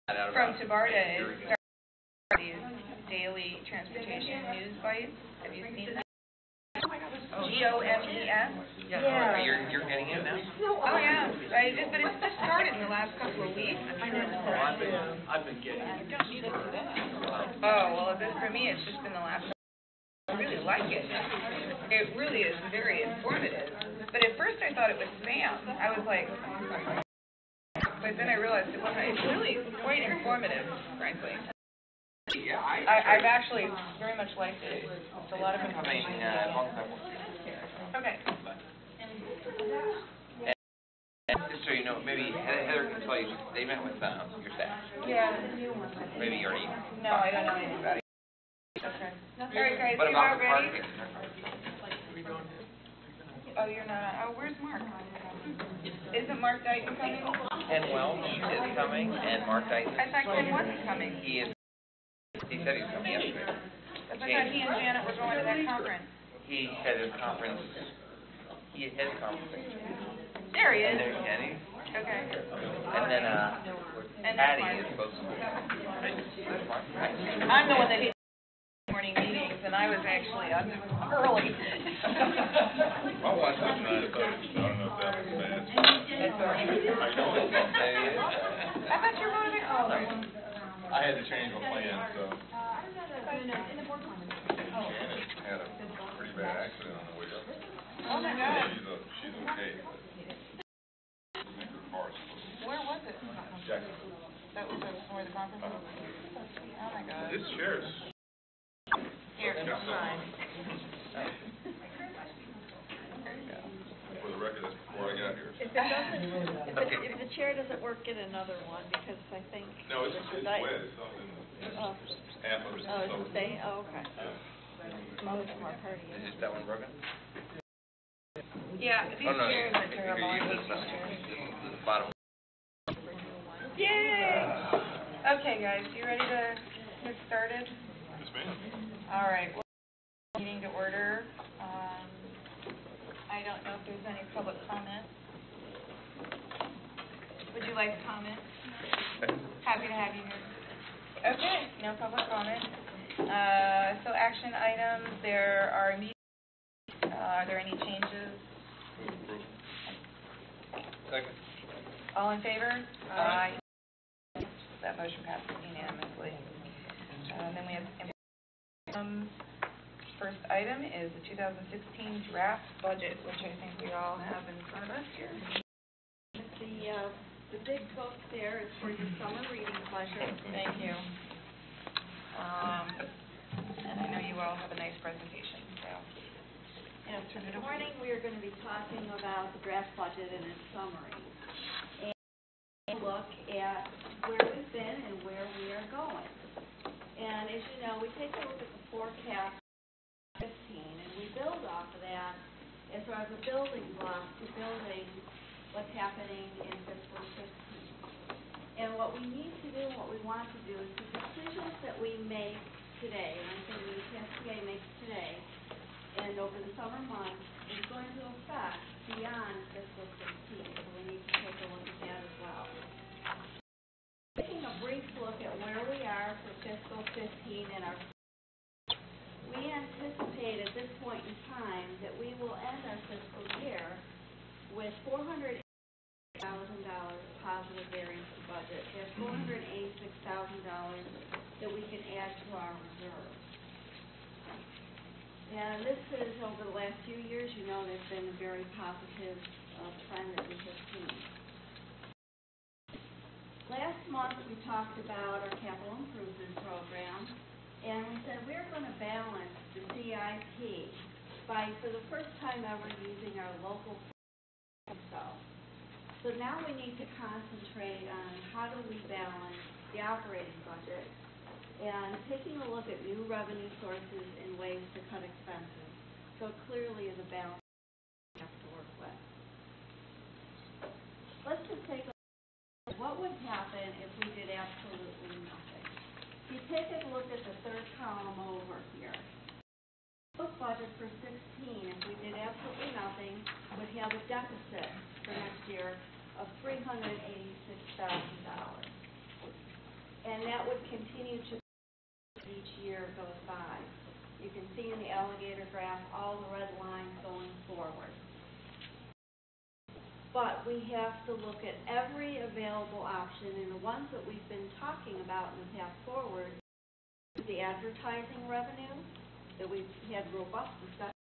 from Tabarda is these daily transportation news bites. Have you seen that? GOMES? Yeah. You're getting it now? Oh yeah. But it's just started in the last couple of weeks. I've been getting it. Oh, well, for me, it's just been the last couple of weeks. I really like it. It really is very informative. But at first I thought it was spam. I was like, but then I realized it wasn't. It's really quite informative, frankly. Yeah, I've actually very much liked it. It's a lot of information. Okay. And just so you know, maybe Heather can tell you, they met with your staff. Yeah. Maybe you already. No, I don't know anything about it. Okay. All right, guys, What you about about the ready? parking? Oh, you're not. Oh, where's Mark? Isn't Mark Dighton coming? Ken Welch is coming, and Mark Dyson. I thought Ken wasn't coming. He is. He said he was coming yesterday. I thought he and Janet were going to that conference. He said his conference. He had his conference. There he is. And there's Jenny. Okay. And then Addie is supposed to be. I'm the one that did morning meetings, and I was actually up early. My wife was trying to tell you, I don't know if that was bad. That's all right. I thought you were going to the conference. I had to change my plan, so. Janet had a pretty bad accident on the way up. Oh my God. She's okay, but I think her car's supposed to Where was it? Jackson. That was where the conference was? Oh my God. This chair's. Here, it's fine. For the record, that's before I got here. If it doesn't, if the chair doesn't work, get another one, because I think. No, it's wet, it's not in, Oh, half of it's oh, it's soaked. staying, oh, okay. Yeah. Oh, it's more party. Is that one broken? Yeah, these Oh, no, chairs are terrible. I hate this these chairs. bottom. Yay! Okay, guys, you ready to get started? Yes, ma'am. All right, we're meeting to order. I don't know if there's any public comment. Would you like to comment? Happy to have you here. Okay, no public comment. So action items, there are meetings. Are there any changes? Second. All in favor? Aye. That motion passes unanimously. Then we have first item is the 2016 draft budget, which I think we all have in front of us here. The big book there is for your summer reading pleasure. Thank you. And I know you all have a nice presentation, so. And this morning we are going to be talking about the draft budget and its summary. And look at where we've been and where we are going. And as you know, we take a look at the forecast 15, and we build off of that as sort of a building block to building what's happening in fiscal 16. And what we need to do, what we want to do, is the decisions that we make today, and I'm saying the SBA makes today, and over the summer months, is going to affect beyond fiscal 16. So we need to take a look at that as well. Taking a brief look at where we are for fiscal 15 and our we anticipate at this point in time that we will end our fiscal year with $480,000 positive variance in budget. That's $486,000 that we can add to our reserve. And this is over the last few years, you know, there's been a very positive trend that we have seen. Last month we talked about our capital improvement program. And we said we're going to balance the CIP by, for the first time ever, using our local stuff. So now we need to concentrate on how do we balance the operating budget and taking a look at new revenue sources and ways to cut expenses. So clearly is a balance we have to work with. Let's just take a look at what would happen if we did absolutely nothing. If you take a look at the third column over here, the budget for 16, if we did absolutely nothing, would have a deficit for next year of $386,000. And that would continue to each year goes by. You can see in the alligator graph all the red lines going forward. But we have to look at every available option, and the ones that we've been talking about in the path forward is the advertising revenue that we've had robust discussion.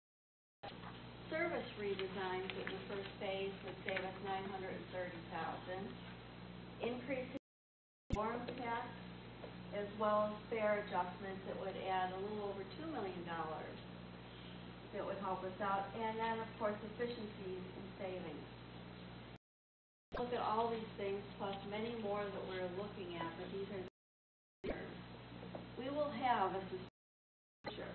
Service redesigns in the first phase would save us $930,000. Increasing warm tax as well as fare adjustments that would add a little over $2 million that would help us out, and then of course efficiencies and savings. Look at all these things plus many more that we're looking at, but these are we will have a future.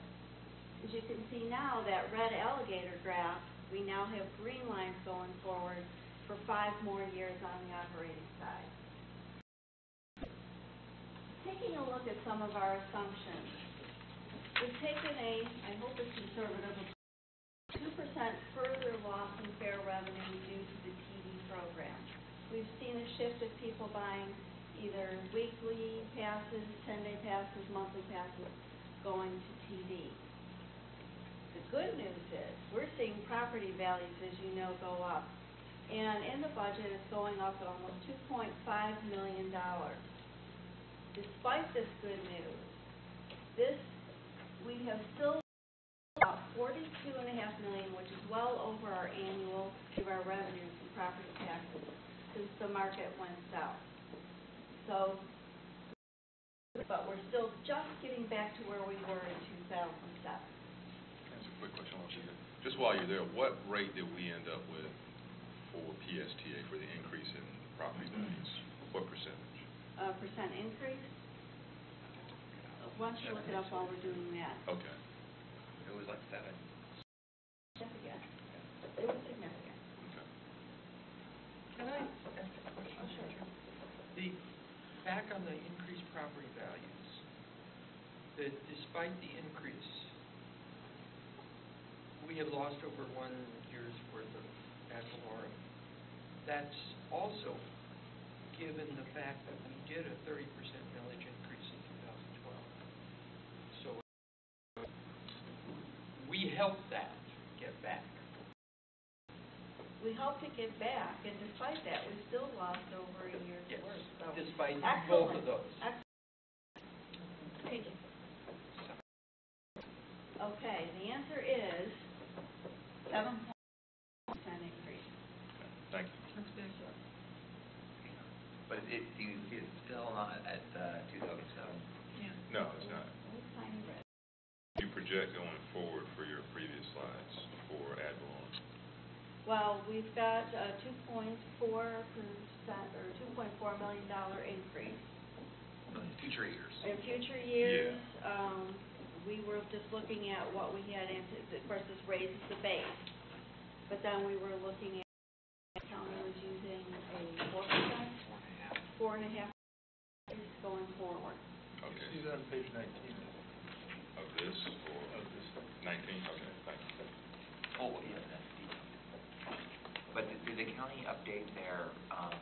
As you can see now, that red alligator graph, we now have green lines going forward for 5 more years on the operating side. Taking a look at some of our assumptions, we've taken I hope it's conservative, 2% further loss in fare revenue due to the TV program. We've seen a shift of people buying either weekly passes, 10-day passes, monthly passes, going to TV. The good news is we're seeing property values, as you know, go up. And in the budget, it's going up at almost $2.5 million. Despite this good news, we have still about $42.5 million, which is well over our annual of our revenues from property taxes since the market went south. So, but we're still just getting back to where we were in 2007. That's a quick question. Just while you're there, what rate did we end up with for PSTA for the increase in property values? What percentage? Percent increase. Why don't you look it up while we're doing that? Okay. It was like 7. Significant. It was significant. Okay. Can I ask a question? Oh, sure. Back on the increased property values, that despite the increase, we have lost over 1 year's worth of ad valorem. That's also given the fact that we did a 30% millage increase in 2012. So we helped that get back. We hope to get back, and despite that, we still lost over a year's Yes, worth. So despite excellent. both of those. Excellent. Thank you. Okay, the answer is 7% increase. Thank you. That's big. But it's still not at 2007. Yeah. No, it's not. Little tiny red. You project going forward for your previous slides for ad valorem. Well, we've got a 2.4% or $2.4 million increase. In future years. In future years, we were just looking at what we had of course this raises the base, but then we were looking at the county was using a 4%, 4.5% going forward. Okay. See that on page 19. Of this or Of this. 19? Okay, thank you. Oh, yeah, that's deep. But did the county update their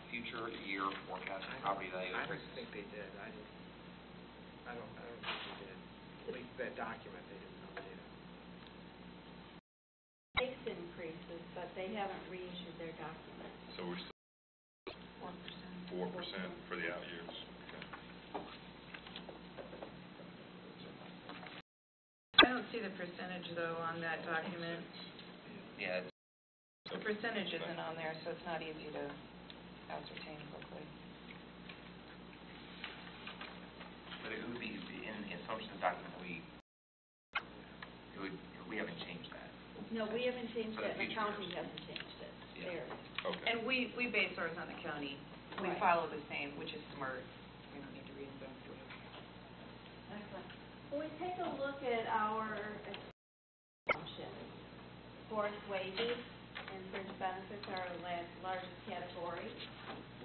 future year forecast for property values? I don't think they did. I don't think they did. At least that document, they didn't update it. Base increases, but they haven't reissued their document. So we're still 4% for the out years. Okay. I don't see the percentage, though, on that document. Yeah. The percentage isn't on there, so it's not easy to ascertain quickly. But it would be, in the assumptions document, we haven't changed that. No, we haven't changed For the it, and the future county years. hasn't changed it. Yeah. There. Okay. And we base ours on the county. We Right. follow the same, which is smart. We don't need to reinvent the wheel. Excellent. When we take a look at our assumptions, forced wages and fringe benefits are our largest category.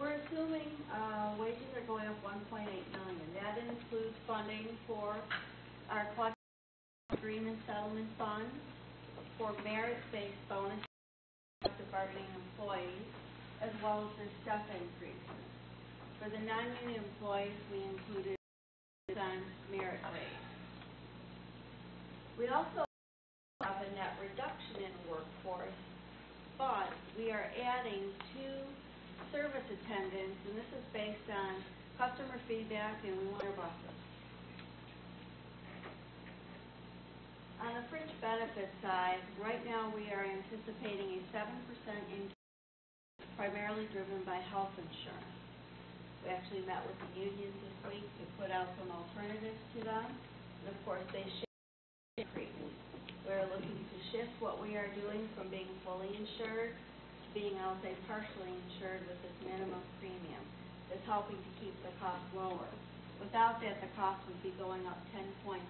We're assuming wages are going up $1.8 million. That includes funding for our collective agreement settlement funds, for merit-based bonus collective bargaining employees, as well as their step increases. For the non-union employees, we included on merit grades. We also have a net reduction in workforce, but we are adding 2 service attendants, and this is based on customer feedback, and we want our buses. On the fringe benefit side, right now we are anticipating a 7% increase, primarily driven by health insurance. We actually met with the unions this week to put out some alternatives to them, and of course they shift increase. We're looking to shift what we are doing from being fully insured to being, I'll say, partially insured with this minimum premium. It's helping to keep the cost lower. Without that, the cost would be going up 10.3%.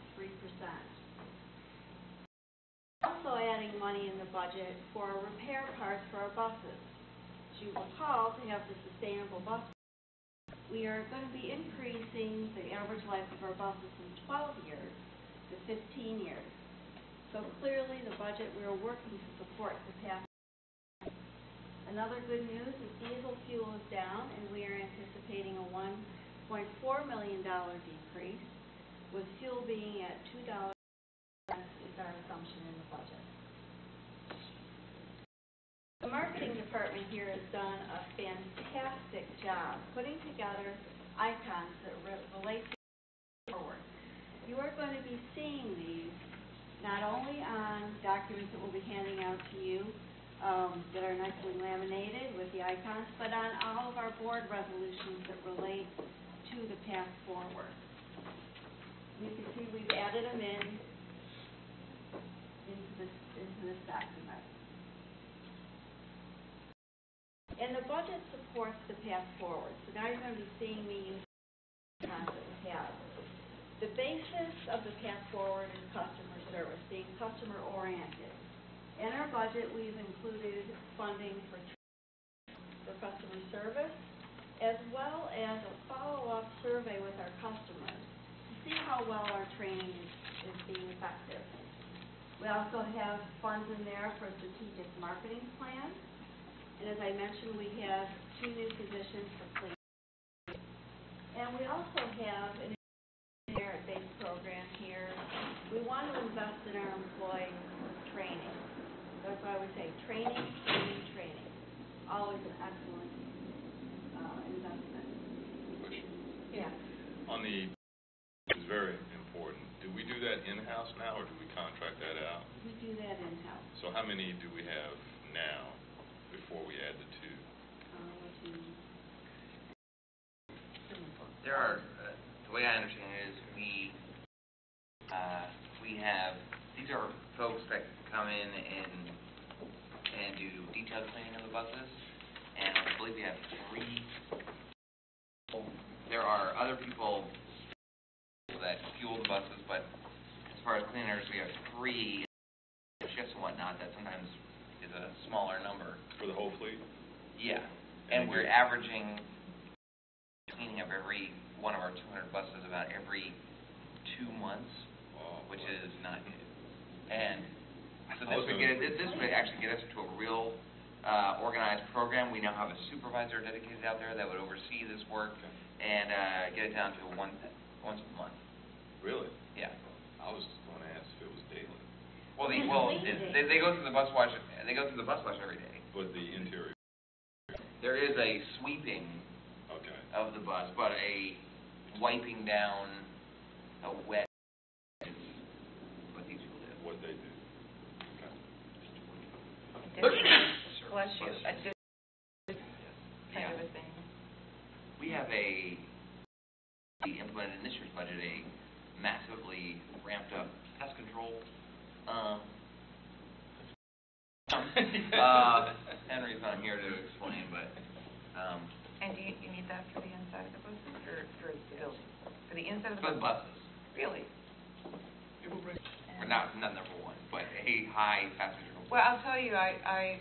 Also adding money in the budget for repair parts for our buses. As you recall, to have the sustainable bus, we are going to be increasing the average life of our buses from 12 years to 15 years. So clearly the budget we are working to support the past. Another good news is diesel fuel is down, and we are anticipating a $1.4 million decrease, with fuel being at $2 is our assumption in the budget. The marketing department here has done a fantastic job putting together icons that relate to forward. You are going to be seeing these not only on documents that we'll be handing out to you that are nicely laminated with the icons, but on all of our board resolutions that relate to the path forward. You can see we've added them into this document. And the budget supports the path forward. So now you're going to be seeing me use the icons that we have. The basis of the path forward is customer service, being customer-oriented. In our budget, we've included funding for customer service, as well as a follow-up survey with our customers to see how well our training is being effective. We also have funds in there for a strategic marketing plan. And as I mentioned, we have 2 new positions for clean. And we also have an merit-based program here. We want to invest in our employee training. That's why we say training, training, training. Always an excellent investment. Yeah. On the, it's very important. Do we do that in-house now, or do we contract that out? We do that in-house. So how many do we have now before we add the 2? There are, the way I understand it is we have, these are folks that come in and do detailed cleaning of the buses, and I believe we have 3. There are other people that fuel the buses, but as far as cleaners, we have 3 shifts and whatnot. That sometimes is a smaller number. For the whole fleet? Yeah, and we're averaging cleaning up every one of our 200 buses about every 2 months, which is not good. And so this would actually get us to a real organized program. We now have a supervisor dedicated out there that would oversee this work and get it down to once a month. Really? Yeah. I was going to ask if it was daily. Well, they go through the bus wash. They go through the bus wash every day. But the interior? There is a sweeping of the bus, but a wiping down a wet is what these people do. What they do. Bless you. Kind of a thing. We have we implemented in this year's budget a massively ramped up pest control. Henry's not here to explain, but. And do you need that for the inside of the bus or for the building? For the inside of the For the bus? buses. Really? Or not number 1, but a high passenger. Well, I'll tell you, I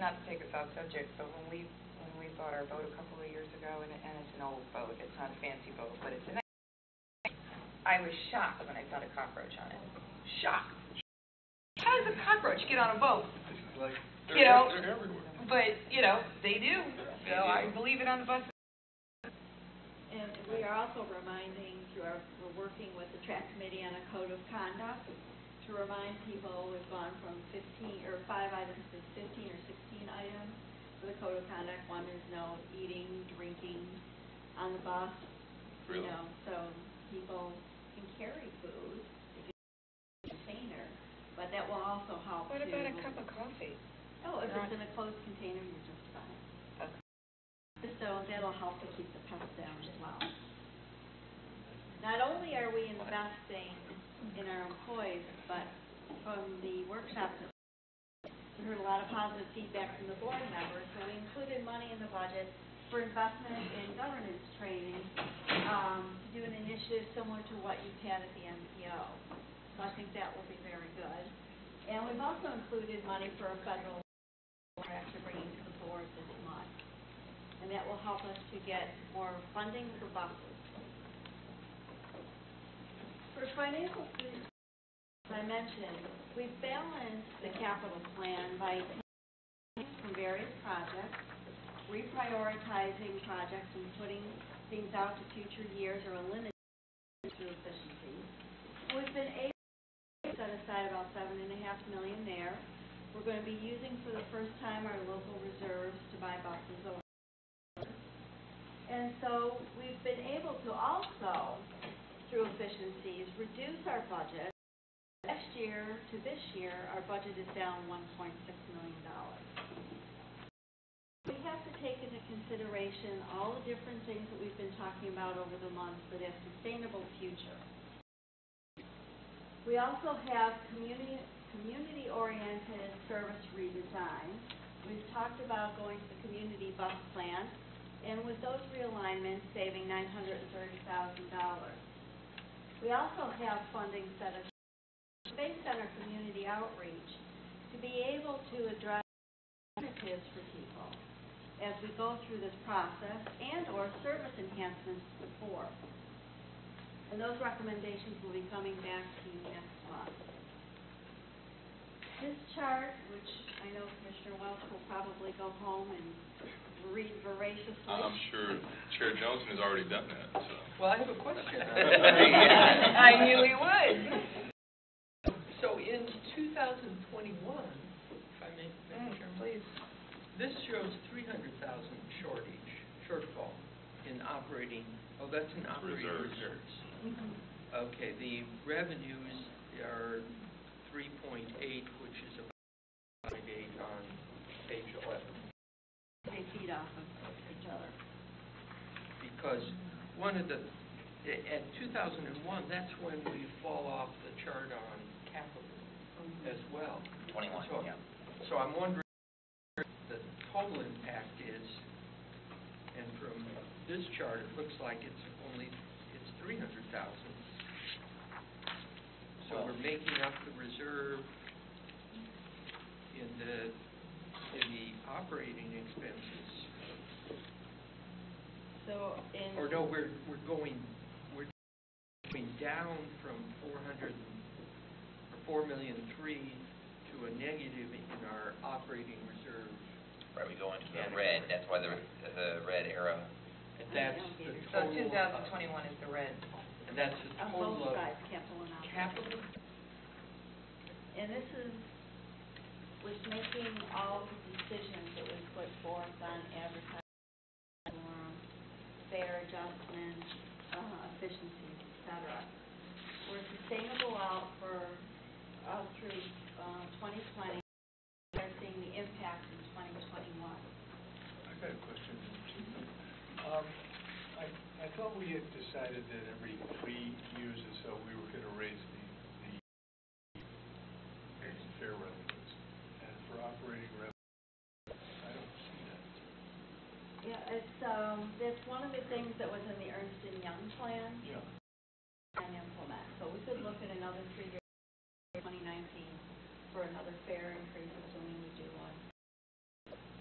not to take us off subject, but when we bought our boat a couple of years ago, and it's an old boat, it's not a fancy boat, but it's a nice. I was shocked when I found a cockroach on it. Shocked. How does a cockroach get on a boat? Like, they're everywhere. But they do. So I believe it on the bus. And we are also reminding we're working with the track committee on a code of conduct to remind people we've gone from 5 items to 15 or 16 items for the code of conduct. One is no eating, drinking on the bus. Really? So people can carry food if you have a container, but that will also help. What about a cup of coffee? Oh, if it's in a closed container, you're just fine. Okay. So that'll help to keep the pests down as well. Not only are we investing in our employees, but from the workshops, we heard a lot of positive feedback from the board members, so we included money in the budget for investment in governance training to do an initiative similar to what you've had at the NPO. So I think that will be very good. And we've also included money for a federal contract to bring to the board this month. And that will help us to get more funding for buses. For financial stability, as I mentioned, we've balanced the capital plan by taking from various projects, reprioritizing projects and putting things out to future years or eliminating through efficiencies. And we've been able to set aside about $7.5 million there. We're going to be using for the first time our local reserves to buy buses over. And so we've been able to also, through efficiencies, reduce our budget. Last year to this year, our budget is down $1.6 million. We have to take into consideration all the different things that we've been talking about over the months that have sustainable future. We also have community-oriented service redesign. We've talked about going to the community bus plan, and with those realignments, saving $930,000. We also have funding set aside based on our community outreach to be able to address alternatives for people as we go through this process and or service enhancements to the board. And those recommendations will be coming back to you next month. This chart, which I know Commissioner Welch will probably go home and read voraciously. I'm sure Chair Johnson has already done that. So. Well, I have a question. I knew he would. So in 2021, if I may, Please. this shows 300,000 shortfall in operating. Oh, that's in operating reserves. Okay, the revenues are 3.8, which is about 0.8 on page 11. They feed off of each other. Because one of the, at 2001, that's when we fall off the chart on capital as well. 21, so, yeah. So I'm wondering what the total impact is, and from this chart, it looks like it's 300,000. So Well, we're making up the reserve in the operating expenses. So in Or no, we're going down from 4.3 million to a negative in our operating reserve. Right, we go into the red, that's why the red arrow. And that's the So total. 2021 is the red. And that's the on total both of sides, capital and operating. capital. And this is with making all the decisions that we put forth on advertising, fare adjustments, efficiencies, etc. We're sustainable out through 2020. We're seeing the impact in 2021. I got a question. I thought we had decided that every 3 years or so we were going to raise the fare revenues, and for operating revenue, I don't see that. Yeah, it's one of the things that was in the Ernst & Young plan. Yeah. And implement. So we could look at another 3 years, 2019, for another fare increase, assuming we do one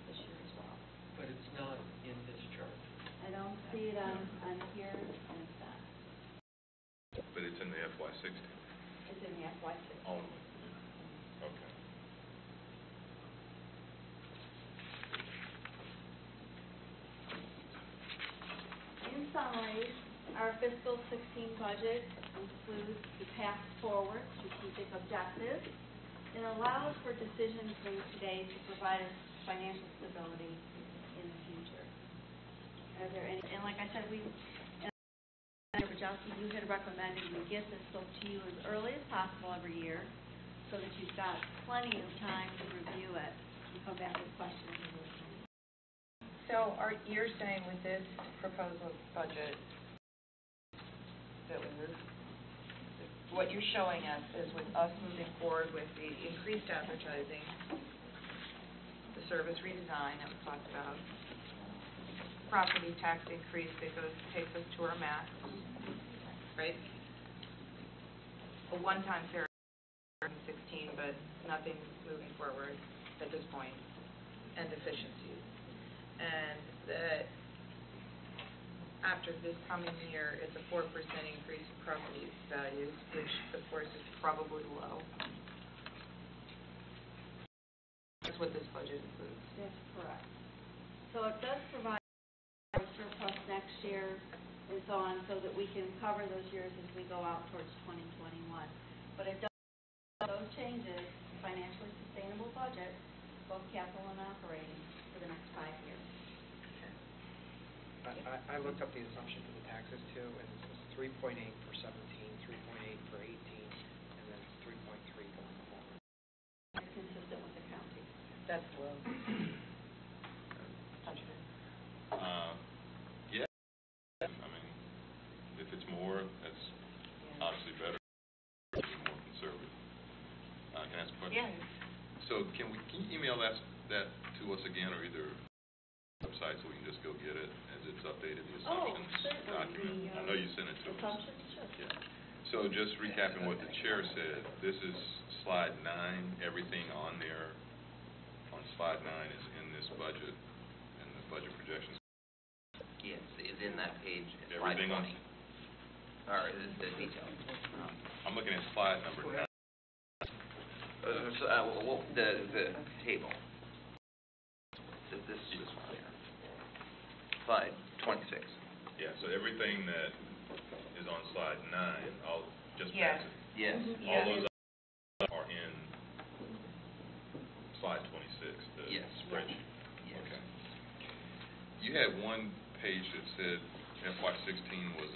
this year as well. But it's not in this chart. I don't see it on here, and it's not. But it's in the FY16 It's in the FY16. only. Okay. In summary, Our fiscal 16 budget includes the path forward strategic objectives. It allows for decisions made today to provide us financial stability in the future. Are there any, and like I said, Mr. Bajowski, you had recommended we get this book to you as early as possible every year so that you've got plenty of time to review it and come back with questions. So you're saying with this proposal budget, that what you're showing us is with us moving forward with the increased advertising, the service redesign that we talked about, property tax increase that takes us to our max, right? A one-time fair in 16, but nothing moving forward at this point, and efficiencies. And that after this coming year, it's a 4% increase in property values, which of course is probably low. That's what this budget includes. That's correct. So it does provide surplus next year and so on, so that we can cover those years as we go out towards 2021. But it does those changes, financially sustainable budget, both capital and operating, for the next 5 years. I looked up the assumption for the taxes too, and it's 3.8 for 17, 3.8 for 18, and then 3.3 going forward. It's consistent with the county. That's low. Yeah. I mean, if it's more, that's obviously better. More conservative. Can I ask a question? Yeah. So can you email that to us again, or either website so we can just go get it as it's updated, the assumptions document? I know you sent it to us. Assumptions, sure. Yeah. So just recapping what the chair said, this is slide 9. Everything on there on slide 9 is in this budget and the budget projections. Yes, it's in that page, slide Everything 20. Or is the detail? I'm looking at slide number 9. The table. This one here. Slide 26. Yeah, so everything that is on slide 9, I'll just Yes. pass it. Yes. All those are in slide 26, the Yes. spreadsheet. Yes. Okay. You had one page that said FY16 was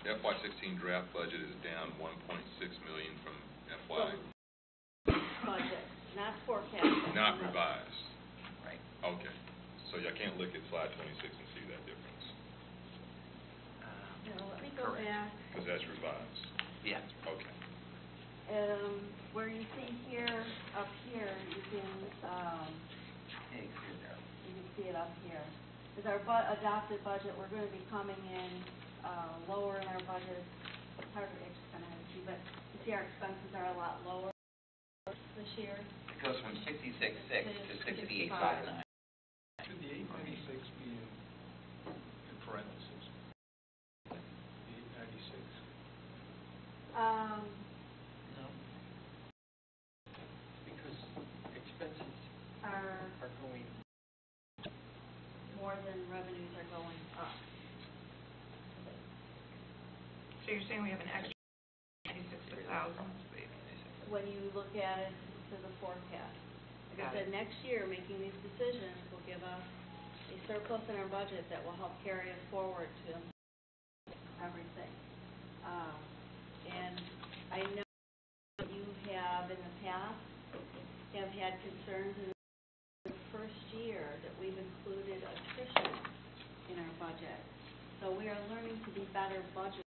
the FY16 draft budget is down 1.6 million from FY. Budget, not forecast. Not revised. Right. Okay. So y'all can't look at slide 26 and see that difference, No, let me go Correct. back. because that's revised. Yeah. Okay. Where you see here, up here, you can see it up here. With our adopted budget, we're going to be coming in lower in our budget. It's hard to kind of see, but you see our expenses are a lot lower this year. It goes from 66.6 to 68.59. Should the 896 be in parentheses? The 896? No. Because expenses Are are going, more than revenues are going up. So you're saying we have an extra 96,000? When you look at it to the forecast. Like I Got said, it. next year, making these decisions will give us a surplus in our budget that will help carry us forward to everything. And I know that you have in the past have had concerns in the first year that we've included attrition in our budget. So we are learning to be better budget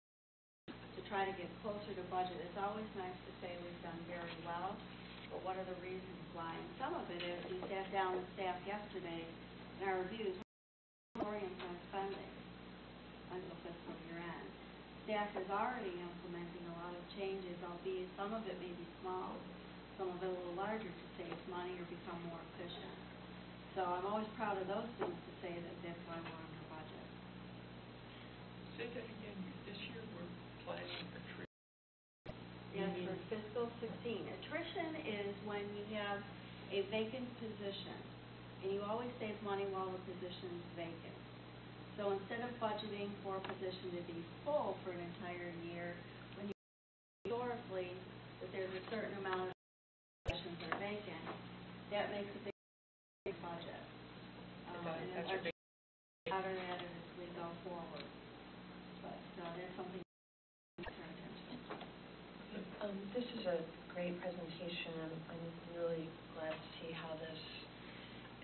to try to get closer to budget. It's always nice to say we've done very well, but what are the reasons why? And some of it is we sat down with staff yesterday in our reviews, oriented on spending until fiscal year end. Staff is already implementing a lot of changes, albeit some of it may be small, some of it a little larger to save money or become more efficient. So I'm always proud of those things to say that that's why we're under budget. say that again, this year we're planning a trip. Yes, for fiscal 16. Attrition is when you have a vacant position, and you always save money while the position is vacant. So instead of budgeting for a position to be full for an entire year, when you historically that there's a certain amount of positions that are vacant, that makes a big budget. And then budget pattern at it as we go forward. But that's something to pay attention to. This is a great presentation. I'm really glad to see how this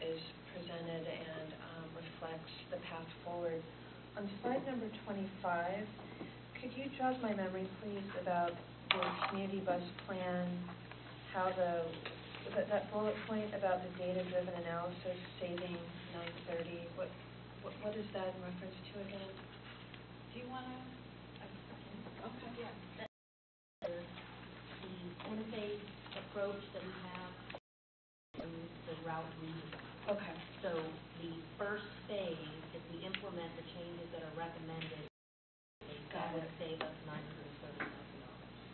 is presented and reflects the path forward. On slide number 25, could you jog my memory, please, about the community bus plan, how that bullet point about the data-driven analysis saving 930, what is that in reference to again? Do you want to? Okay, yeah. The interface approach that we have to the route redesign. Okay. So the first phase, if we implement the changes that are recommended, that would save us $930,000.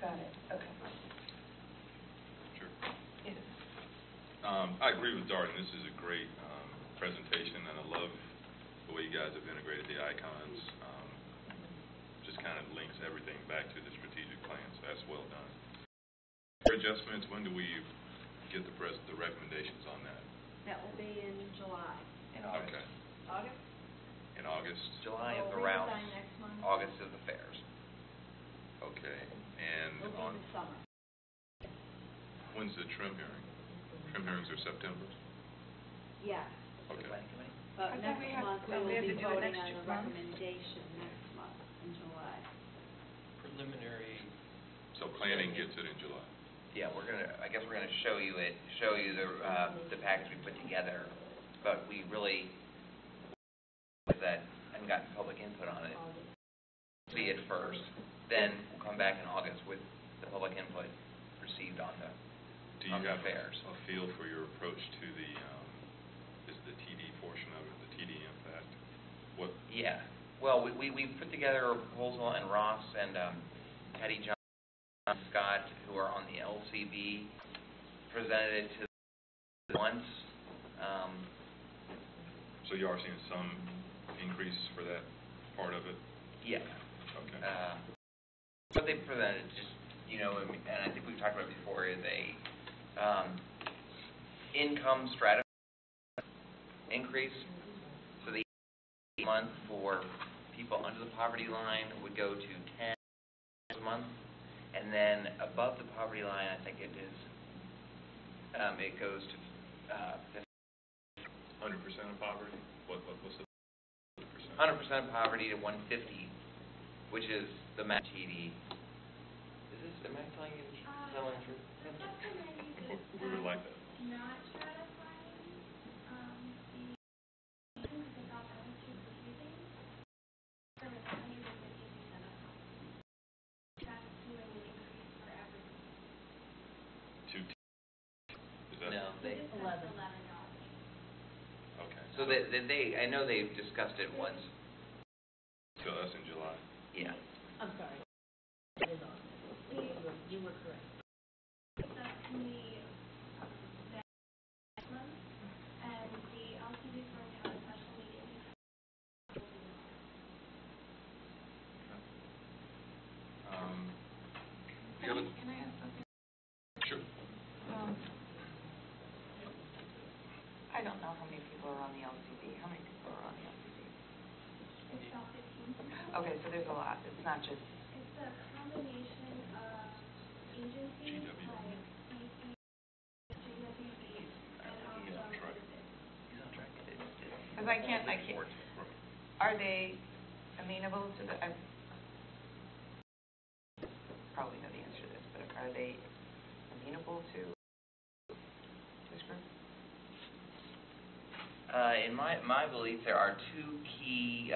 Got it. Okay. Sure. Yes. I agree with Darden. This is a great presentation, and I love the way you guys have integrated the icons. Just kind of links everything back to the strategic plan, so that's well done. For adjustments, when do we get the recommendations on that? That will be in July. In August. Okay. August? In August? July is So the routes. redesign next month. August is the fairs. Okay. And It'll be on, in the summer. when's the trim hearing? Trim hearings are September? Yes. The Okay. planning committee? But I thought next we had- month, we oh, we will have be to do it voting next on the month? recommendation next month, in July. Preliminary, So planning gets it in July. Yeah, I guess we're gonna show you the package we put together, but we really, that, haven't gotten public input on it. See it first, then we'll come back in August with the public input received on the Do you on the have fairs. a feel for your approach to the, is the TD portion of it, the TD impact? What, Yeah, well, we put together a proposal, and Ross and Patty John and Scott, who are on the LCB, presented it to once. so you are seeing some increase for that part of it? Yeah. Okay. What they presented, just, and I think we've talked about it before, is a income strata increase. So the month for people under the poverty line would go to 10 a month, and then above the poverty line, I think it is, it goes to 100% of poverty? What's the 100%? 100% of poverty to 150, which is the max TD. Am I telling you the truth? We would like that. Not stratifying, the things that got eligible for using, for 150% of them. That's doing an increase for everyone. Is that? No, they, This is $11. Okay. so they, I know they've discussed it once. So us in July? Yeah. I'm sorry. It is on. You were correct. That's in the next month, and the LCD is going to have a special meeting. The other, Can I ask something? sure. I don't know how many people are on the LCD. How many people are on the LCD? It's about 15. Okay, so there's a lot. It's not just, It's a combination of agencies GW. like CC, JWB, and He's on also track. He's on track. because I can't, are they amenable to the, I probably know the answer to this, but are they amenable to this group? In my belief, there are two key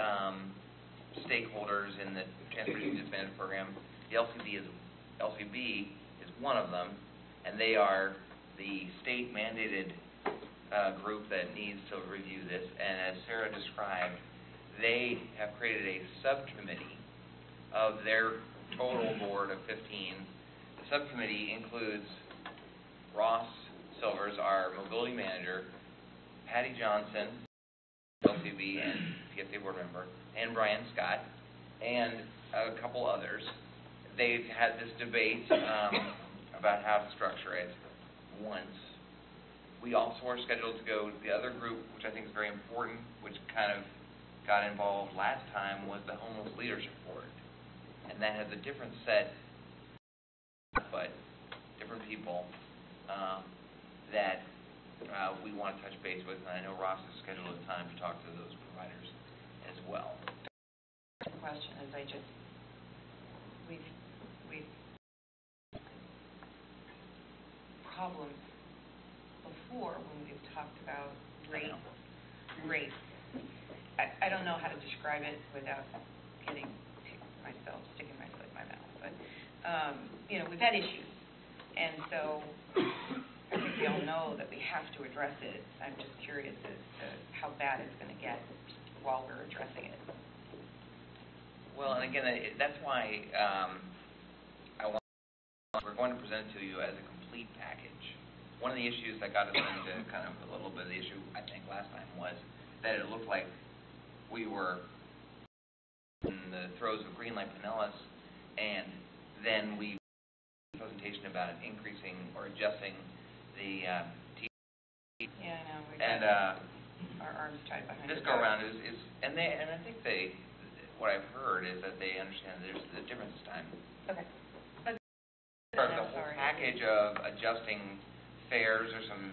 stakeholders in the Transportation Disadvantage Program. The LCB is one of them, and they are the state mandated group that needs to review this. And as Sarah described, they have created a subcommittee of their total board of 15. The subcommittee includes Ross Silvers, our mobility manager, Patty Johnson, LCB, and PSA board member, and Brian Scott, and a couple others. They've had this debate about how to structure it once. We also are scheduled to go to the other group, which I think is very important, which kind of got involved last time, was the Homeless Leadership Board. And that has a different set, but different people that we want to touch base with. And I know Ross has scheduled a time to talk to those providers as well. The question is, we've problems before when we've talked about rate. I don't know how to describe it without sticking my foot in my mouth, but we've had issues, and so I think we all know that we have to address it. I'm just curious as to how bad it's going to get while we're addressing it. Well, and again, that's why we're going to present it to you as a complete package. One of the issues that got us into kind of a little bit of the issue, I think, last time was that it looked like we were in the throes of Greenlight Pinellas, and then we had a presentation about increasing or adjusting the Yeah, I know. and our arms tied behind this our go back. around is I think what I've heard is that they understand there's the difference this time. Okay. Part of the whole package of adjusting fares, or some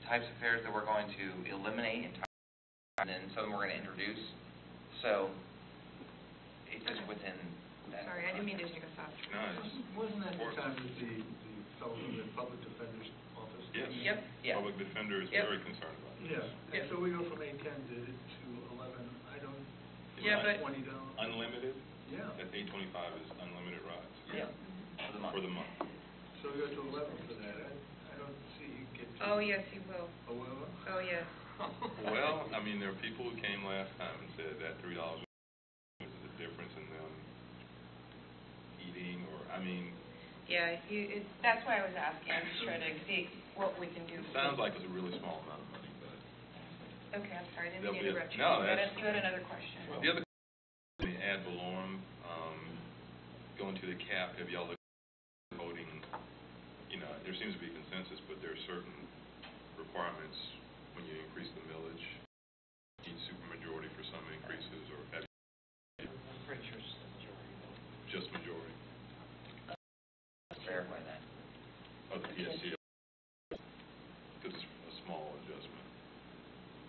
types of fares that we're going to eliminate entirely, and then some we're going to introduce. So it's just within that. Sorry, I didn't mean to take us off. No, it's Wasn't that the important. time that the fellow from the public defender's office? Yes. Yep. Yeah. Public defender is Yep. very concerned about this. Yeah, and so we go from 810 to 11, I don't, Yeah, but- $20. Unlimited, Yeah, that 825 is unlimited rides Yeah. For the month. for the month. so we go to 11 for that, I don't see you get to. Oh, yes, you will. Oh, well, Oh, yes. Well, I mean, there are people who came last time and said that $3 was the difference in them eating, or, I mean, Yeah, that's why I was asking. I'm just trying to see what we can do. it sounds like it's a really small amount of money, but Okay, I'm sorry, I didn't There'll mean to be a- interrupt you. no, You had another question. the other question, ad valorem, going to the cap, have y'all looked at voting, there seems to be consensus, but there are certain requirements when you increase the millage. You need supermajority for some increases, or have I'm pretty sure it's the majority. just majority Let's verify that. of the PSC, because it's a small adjustment.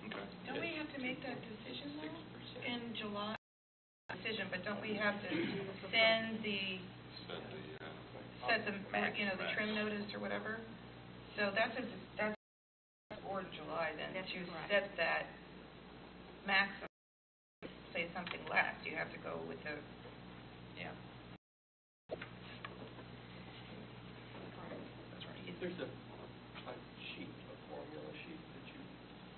Okay. Don't we have to make that decision though? In July? Decision, but don't we have to send the, Set the, the trim notice or whatever? So that's for July then, That's to correct. set that maximum, say something less, you have to go with the, Yeah. that's right. There's a sheet, a formula sheet that you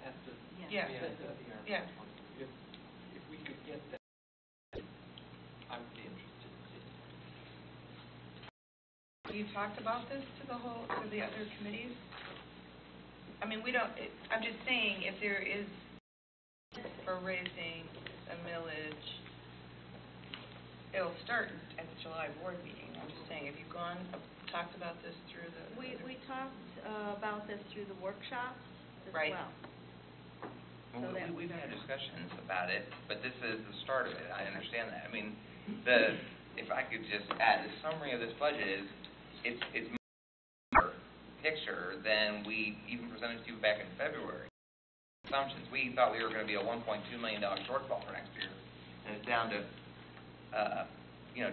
have to. Yeah. Yeah. Yeah. If we could get that, I would be interested in seeing. Have you talked about this to the other committees? I mean, I'm just saying, if there is for raising a millage, it'll start at the July board meeting. I'm just saying, have you talked about this through the? We talked about this through the workshops as Right. well. Well, So that we've was had our- discussions about it, but this is the start of it. I understand that. I mean, if I could just add, the summary of this budget is, it's more picture than we even presented to you back in February. Assumptions. We thought we were going to be a $1.2 million shortfall for next year, and it's down to,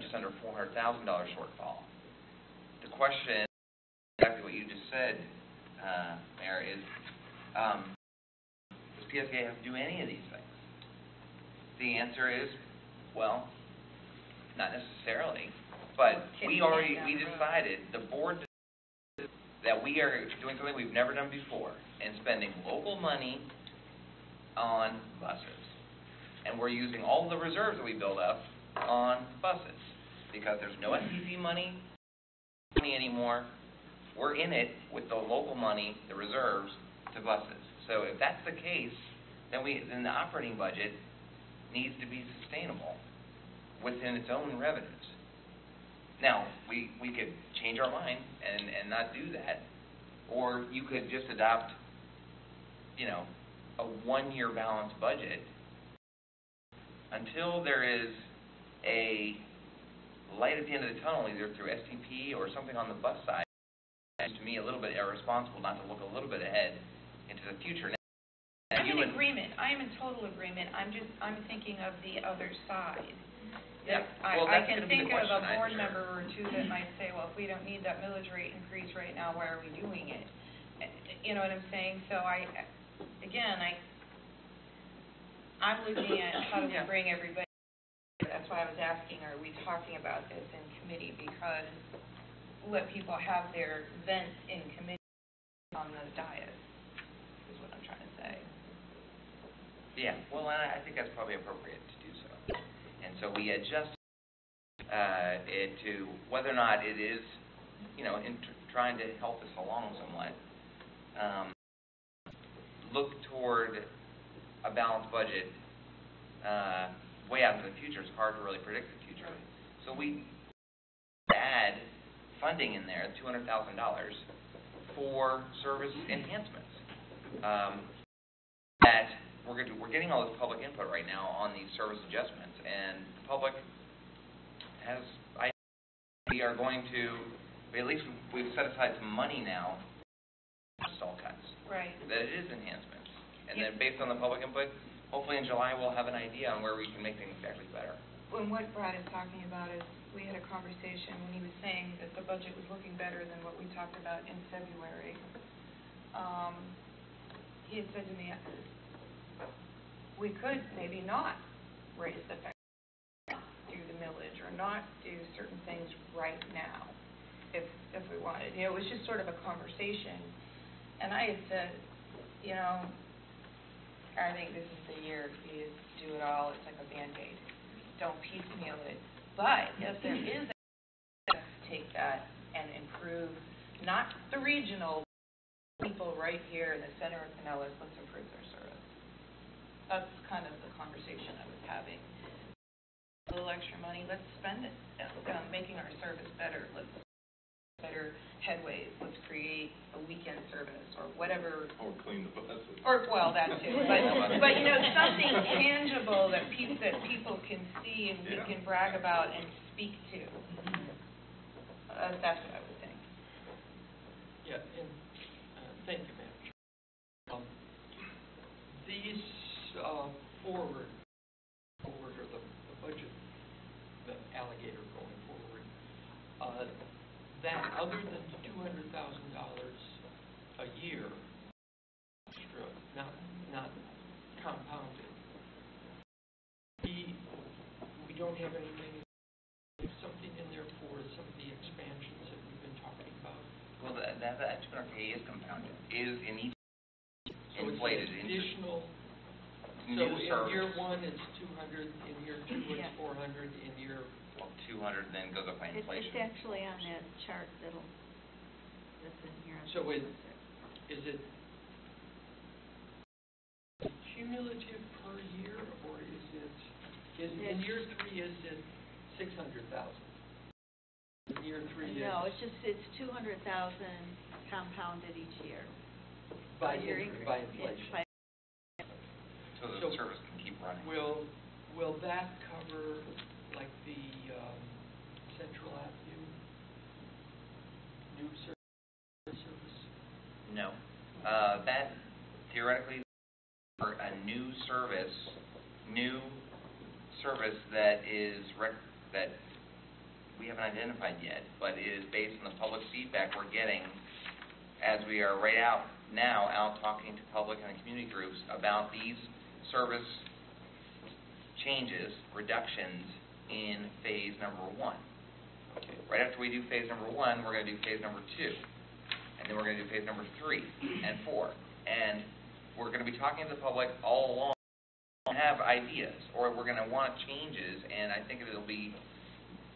just under $400,000 shortfall. The question, exactly what you just said, Mayor, is, does PSA have to do any of these things? The answer is, well, not necessarily, but we decided, the board decided that we are doing something we've never done before, and spending local money on buses. And we're using all the reserves that we build up on buses, because there's no SPP money anymore. We're in it with the local money, the reserves, to buses. So if that's the case, then the operating budget needs to be sustainable within its own revenues. Now, we could change our mind and not do that, or you could just adopt, a one-year balanced budget until there is a light at the end of the tunnel, either through STP or something on the bus side. It seems to me a little bit irresponsible not to look a little bit ahead into the future. I'm in agreement. I am in total agreement. I'm thinking of the other side. Yeah. I That's can gonna be the think of question, a I'm board sure. member or two that might say, well, if we don't need that millage rate increase right now, why are we doing it? You know what I'm saying? So I'm looking at how do we bring everybody. That's why I was asking, are we talking about this in committee? Because let people have their vents in committee on the dais, is what I'm trying to say. Yeah, well, and I think that's probably appropriate to do so. And so we adjust it to whether or not it is, trying to help us along somewhat. Look toward a balanced budget way out into the future. It's hard to really predict the future. So we add funding in there, $200,000, for service enhancements. That we're getting all this public input right now on these service adjustments, and the public has. We are going to, at least we've set aside some money now, stall cuts. Right. That it is enhancements, and then based on the public input, hopefully in July we'll have an idea on where we can make things actually better. When what Brad is talking about is, we had a conversation when he was saying that the budget was looking better than what we talked about in February. He had said to me, we could maybe not raise the fact, do the millage, or not do certain things right now, if we wanted. It was just sort of a conversation. And I had said, I think this is the year for you to do it all. It's like a Band-Aid. Don't piecemeal it. But if there is a take that and improve, not the regional people right here in the center of Pinellas, let's improve their service. That's kind of the conversation I was having. A little extra money, let's spend it making our service better. Let's better headways. Let's create a weekend service or whatever. Or clean the buses. Or that too. But something tangible that people can see and we can brag about and speak to. That's what I would think. Yeah, and thank you, Madam Chair. These forward, or the budget, the alligator going forward, that other than the $200,000 a year extra, not compounded, we don't have anything, something in there for some of the expansions that we've been talking about. Well, that $200K is compounded, is in each So inflated it's into additional. new So in service. year one it's 200, in year two it's 400, in year 200 then goes up by inflation. It's actually on that chart that's in here. So is it cumulative per year, or in year three is it 600,000? In year three No, is it's 200,000 compounded each year. by Your by increase. inflation. So the So service can keep running. Will that cover like the Central Avenue new service? No. That theoretically for a new service that is that we haven't identified yet, but is based on the public feedback we're getting as we are right now talking to public and community groups about these service changes, reductions in phase number 1. Okay. Right after we do phase number 1, we're going to do phase number 2. And then we're going to do phase number 3 and 4. And we're going to be talking to the public all along, have ideas, or we're going to want changes, and I think it'll be,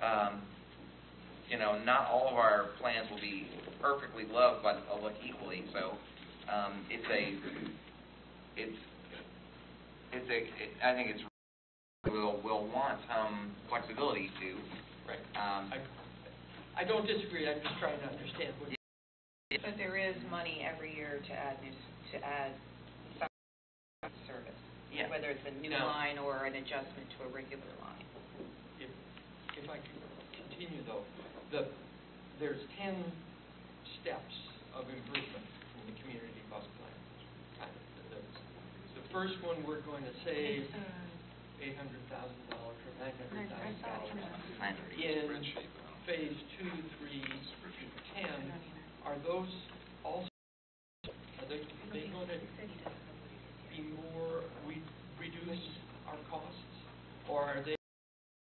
not all of our plans will be perfectly loved by the public equally, so I think it's will want some flexibility to. Right. Um, I don't disagree, I'm just trying to understand what. But there is money every year to add service. Yeah. Whether it's a new Now- line or an adjustment to a regular line. If I could continue though, there's 10 steps of improvement in the community bus plan. The first one, we're going to save $800,000 or $900,000. In phase 2, 3, 10, are those also, are they going to be more, reduce our costs, or are they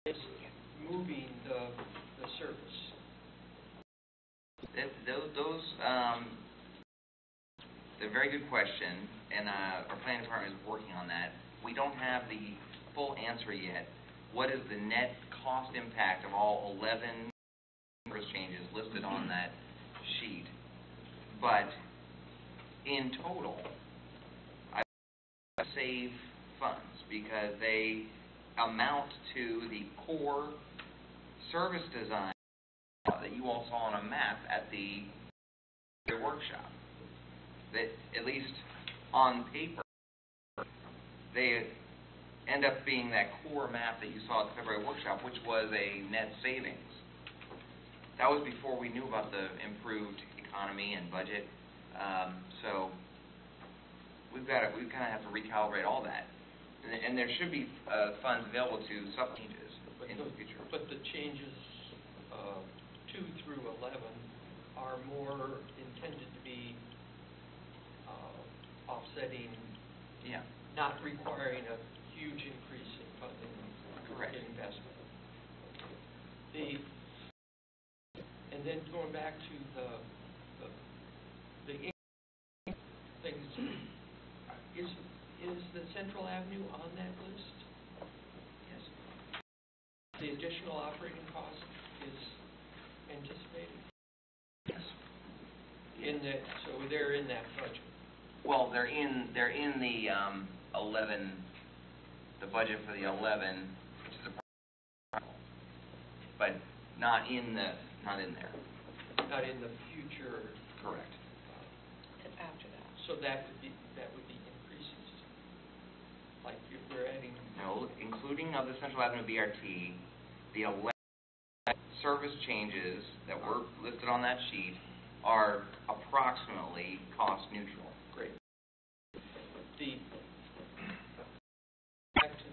just moving the service? They're a very good question, and our planning department is working on that. We don't have the full answer yet. What is the net cost impact of all 11 service changes listed on that sheet? But in total, I save funds because they amount to the core service design that you all saw on a map at the workshop. That, at least on paper, they end up being that core map that you saw at the February workshop, which was a net savings. That was before we knew about the improved economy and budget. So we kind of have to recalibrate all that, and there should be funds available to sub changes in the future. But the changes 2 through 11 are more intended to be offsetting, not requiring a huge increase in funding. Correct. Investment. And then going back to the things, is the Central Avenue on that list? Yes. The additional operating cost is anticipated? Yes. So they're in that budget. Well, they're in the 11, the budget for the 11, which is a, but not in there. Not in the future. Correct. It's after that. So that would be increases. Like if we're adding. No, including of the Central Avenue BRT, the 11 service changes that were listed on that sheet are approximately cost neutral. Great. Back to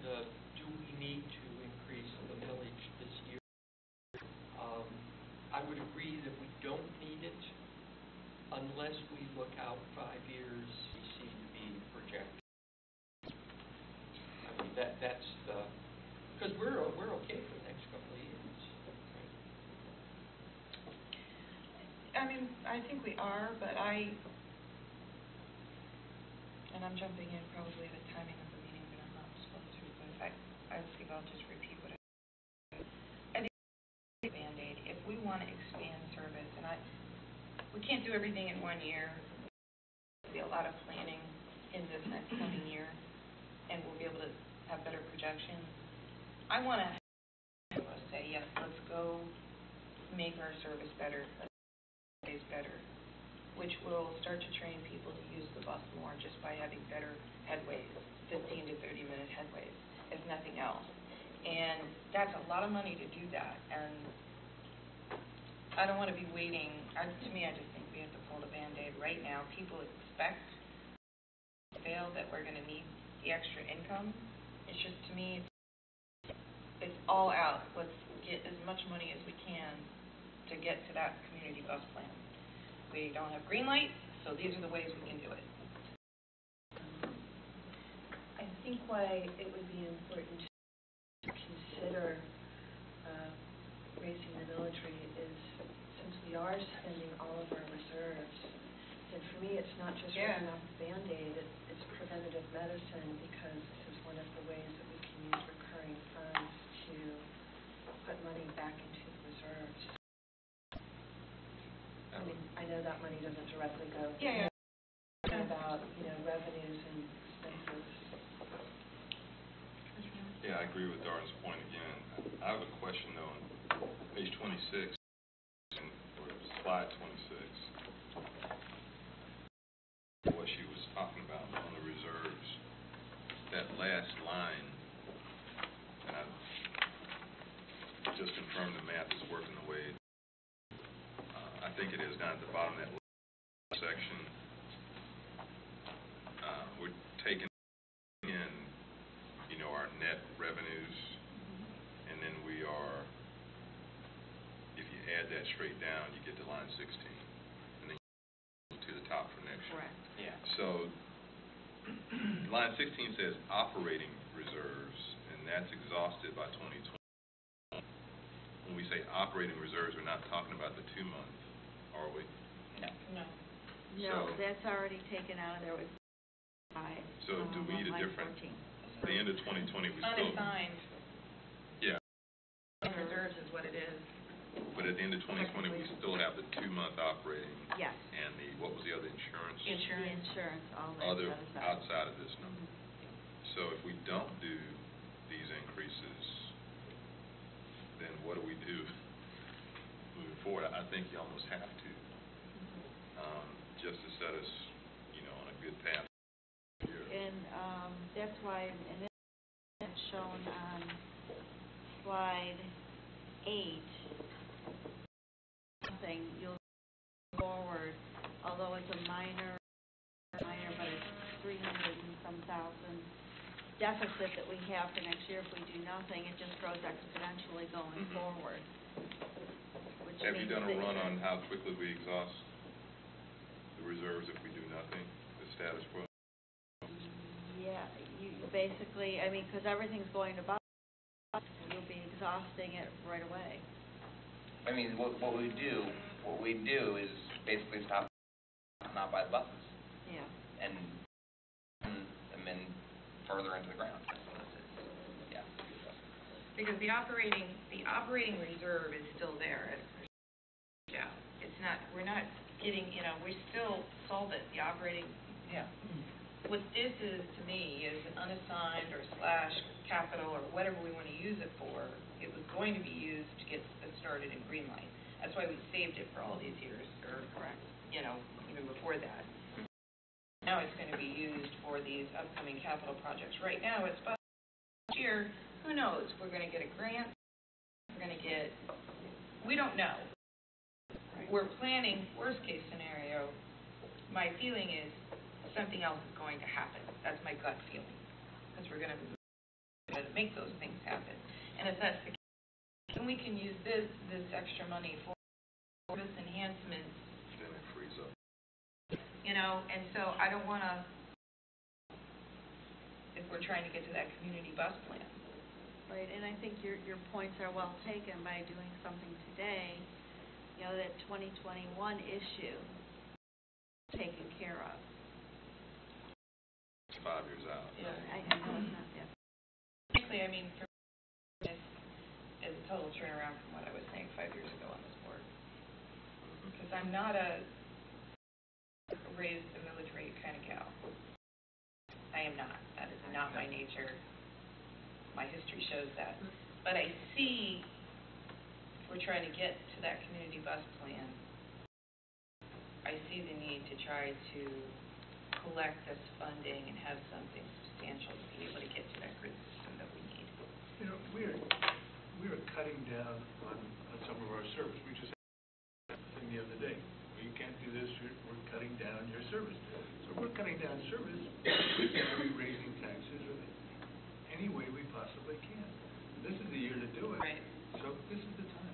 do we need to increase the millage this year? I would agree that we don't need it unless we look out 5 years, we seem to be projected. I mean, that's because we're okay for the next couple of years. I mean, I think we are, but and I'm jumping in probably the timing of the meeting that I'm not supposed to, but I think I'll just repeat what I think it's a Band-Aid. If we want to expand service, and we can't do everything in 1 year. There'll be a lot of planning in this next coming year, and we'll be able to have better projections. I want to say, yes, let's go make our service better, let's make it better, which will start to train people to use the bus more just by having better headways, 15 to 30 minute headways, if nothing else. And that's a lot of money to do that. And I don't want to be waiting. To me, I just think we have to pull the Band-Aid right now. People expect that we're going to need the extra income. It's just, to me, it's all out. Let's get as much money as we can to get to that community bus plan. We don't have green light, so these are the ways we can do it. I think why it would be important to consider raising the millage rate is, since we are spending all of our reserves, and for me, it's not just ripping off a Band-Aid, it's preventative medicine, because this is one of the ways that we can use recurring funds to put money back into the reserves. I mean, I know that money doesn't directly go to about, revenues and expenses. Yeah, I I agree with Darren's point again. I have a question though on page 26, or slide 26. What she was talking about on the reserves, that last line, and I just confirmed the math is working the way I think it is down at the bottom of that section. We're taking in, our net revenues, and then we are, if you add that straight down, you get to line 16, and then to the top for next year. Correct. Yeah. So, line 16 says operating reserves, and that's exhausted by 2020. When we say operating reserves, we're not talking about the 2-month, are we? No. No, So- that's already taken out of there with five. So do we need a line different, 14. at the end of 2020, we still, Unassigned yeah, reserves is what it is. but at the end of 2020, we still have the 2-month operating Yes, and the, what was the other insurance? the Insurance. insurance, all that Other, other stuff. outside of this number. So if we don't do these increases, then what do we do moving forward? I think you almost have to, just to set us, on a good path. And that's why, and this is shown on slide 8, something you'll forward, although it's a minor, but it's 300 and some thousand deficit that we have for next year if we do nothing, it just grows exponentially going forward. Which Have you means done a that run on how quickly we exhaust the reserves if we do nothing, the status quo? Yeah, you basically, because everything's going to budget, you'll be exhausting it right away. I mean, what we do is basically not buy the buses Yeah. and them in further into the ground. Yeah. Because the operating reserve is still there. Yeah, it's not, we're not getting, we're still solvent, the operating. Yeah. What this is to me is unassigned or slash capital or whatever we want to use it for. It was going to be used to get us started in Greenlight. That's why we saved it for all these years, or Correct. Even before that. Now it's going to be used for these upcoming capital projects. Right now it's budget year. Who knows? We're going to get a grant. We're going to get. We don't know. We're planning worst case scenario. My feeling is something else is going to happen. That's my gut feeling, because we're going to make those things happen. And if that's the case, then we can use this extra money for service enhancements. Then it frees up. And so I don't want to, if we're trying to get to that community bus plan. Right, and I think your points are well taken by doing something today, that 2021 issue taken care of. It's 5 years out. Yeah. I know it's not that. Frankly, for this is a total turnaround from what I was saying 5 years ago on this board. Because I'm not a raise the millage rate kind of gal. I am not. That is not my nature. My history shows that. But I see if we're trying to get to that community bus plan, I see the need to try to collect this funding and have something substantial to be able to get to that grid system that we need. We are cutting down on some of our service. We just had a thing the other day. Well, you can't do this, we're cutting down your service. So we're cutting down service, we're going to be raising taxes any way we possibly can. This is the year to do it. Right. So this is the time.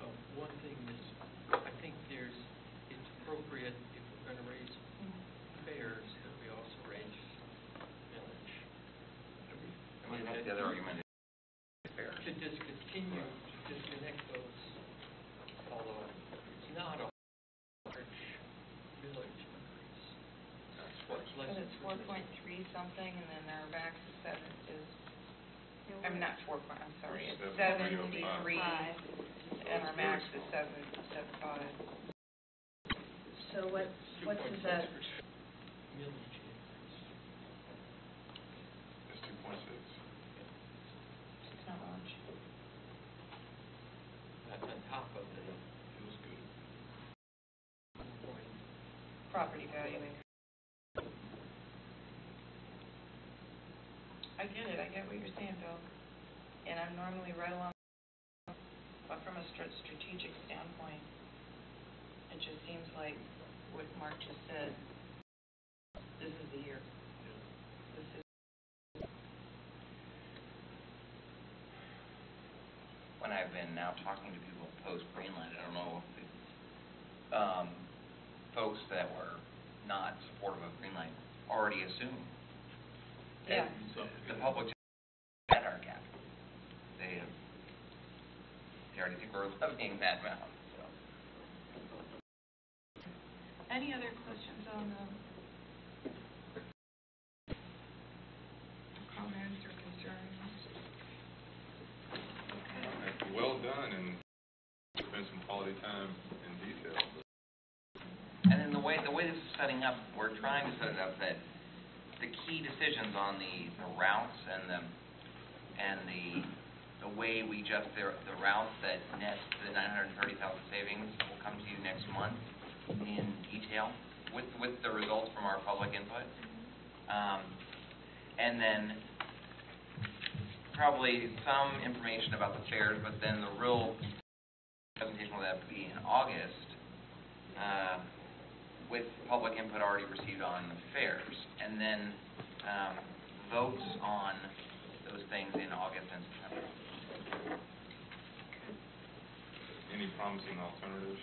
Well, one thing is, I think it's appropriate if we're going to raise fares, that we also raise millage. That's the other argument. Fair. To disconnect those, although it's not a large millage increase. That's what. It's less But than it's 4.3 something, and then our max is 7 is, not 4 point, I'm sorry, it's 73, 5. and our max is 7.75. So what does that? 2.6% millage increase. It's 2.6. top of it. Feels good. Property value increase. I get it, I get what you're saying, Bill. And I'm normally right along, but from a strategic standpoint, it just seems like what Mark just said, this is the year. This is. When I've been now talking to people post-Greenlight, I don't know if folks that were not supportive of Greenlight already assumed Yeah. that the public at our cap. They already think we're levying that amount. So. Any other questions on comments or concerns? Okay. Well done, and spent some quality time in detail. And then the way this is setting up, we're trying to set it up that the key decisions on the routes and the way we adjust the routes that net the 930,000 savings will come to you next month in detail with the results from our public input. And then probably some information about the fares, but then the real presentation will have to be in August with public input already received on the fares, and then votes on those things in August and September. Any promising alternatives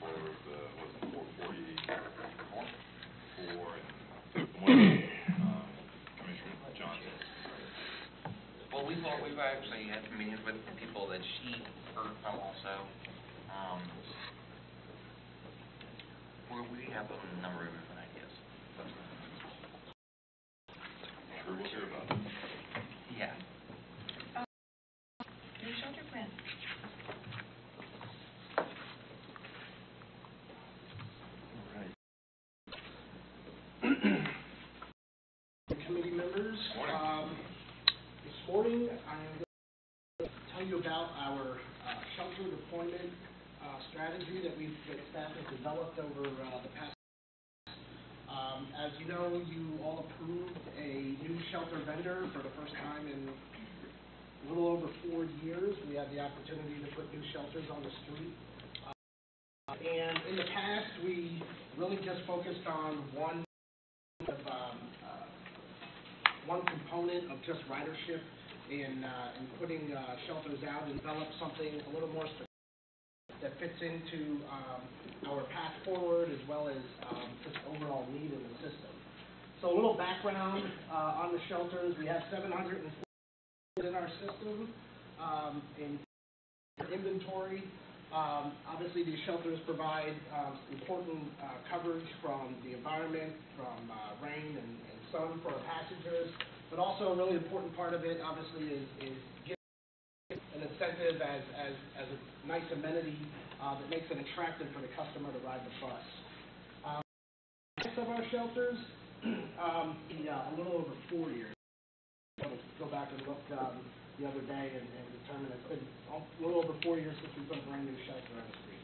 for the, what's it, 440, 4 and one, Commissioner Johnson? Well, we've actually had some meetings with people that she heard from also. We have a number of different ideas. Sure, we'll hear about it. Yeah. New shelter plan. Committee members, this morning I'm going to tell you about our shelter deployment strategy that staff has developed over the past. As you know, you all approved a new shelter vendor for the first time in a little over 4 years. We had the opportunity to put new shelters on the street. And in the past, we really just focused on one component of just ridership in putting shelters out and develop something a little more specific that fits into our path forward as well as just overall need in the system. So a little background on the shelters. We have 740 in our system in inventory. Obviously, these shelters provide important coverage from the environment, from rain and sun for our passengers, but also a really important part of it, obviously, is giving an incentive as a nice amenity that makes it attractive for the customer to ride the bus. Of our shelters, a little over 4 years. I'll go back and look the other day and determine it's been a little over 4 years since we put a brand new shelter on the street.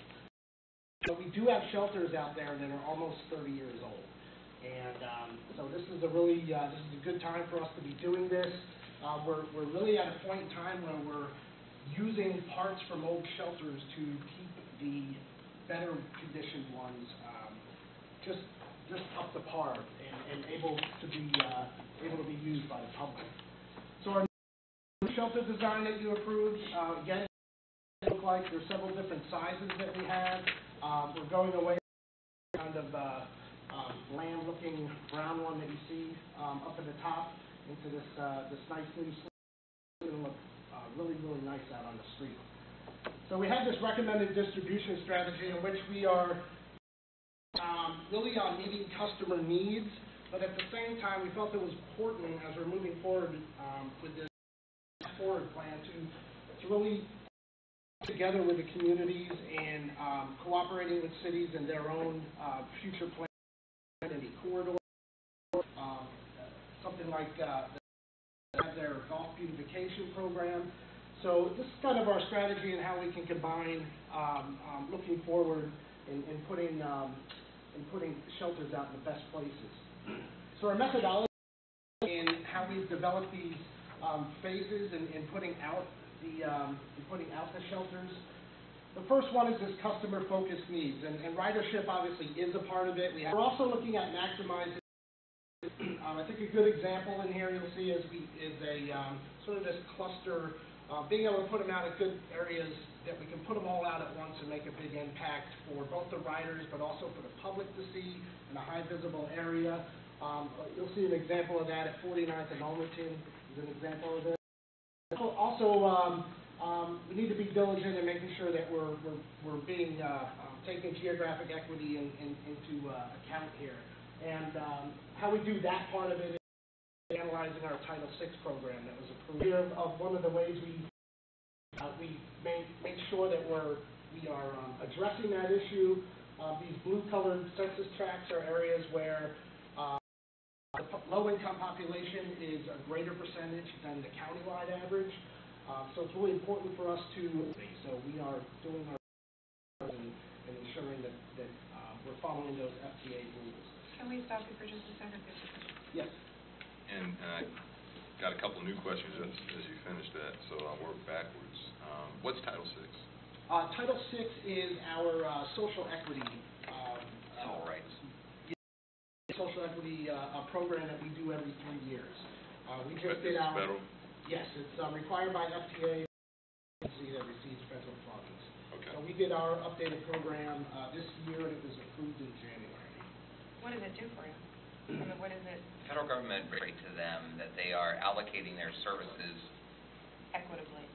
But we do have shelters out there that are almost 30 years old. And so this is a really this is a good time for us to be doing this. We're really at a point in time where we're using parts from old shelters to keep the better conditioned ones just up to par and able to be used by the public. So our new shelter design that you approved, again, it looks like there's several different sizes that we have. We're going away kind of lamb-looking brown one that you see up at the top into this nice new sleeve. It's going to look really, really nice out on the street. So we have this recommended distribution strategy in which we are really on meeting customer needs, but at the same time, we felt it was important as we're moving forward with this forward plan to really together with the communities and cooperating with cities in their own future plans and corridor. Something like have their golf beautification program. So this is kind of our strategy and how we can combine looking forward and putting shelters out in the best places. So our methodology in how we've developed these phases and putting out the shelters. The first one is this customer-focused needs, and ridership obviously is a part of it. We're also looking at maximizing. I think a good example in here you'll see is sort of this cluster, being able to put them out at good areas that we can put them all out at once and make a big impact for both the riders but also for the public to see in a high visible area. You'll see an example of that at 49th and Ulmerton is an example of it. Also, we need to be diligent in making sure that we're being taking geographic equity into account here. And how we do that part of it is analyzing our Title VI program that was approved. Here of one of the ways we make sure that we are addressing that issue. These blue-colored census tracts are areas where the low-income population is a greater percentage than the countywide average. So it's really important for us to. So we are doing our and ensuring that we're following those FTA rules. Can we stop you for just a second? Yes. And I got a couple of new questions as you finish that, so I'll work backwards. What's Title VI? Title VI is our social equity. Civil rights. Social equity program that we do every 3 years. We just Is did our. federal? Yes, it's required by FTA agency that receives federal funds. Okay. So we did our updated program this year, and it was approved in January. What does it do for you? I mean, what is it Federal government brings to them that they are allocating their services equitably?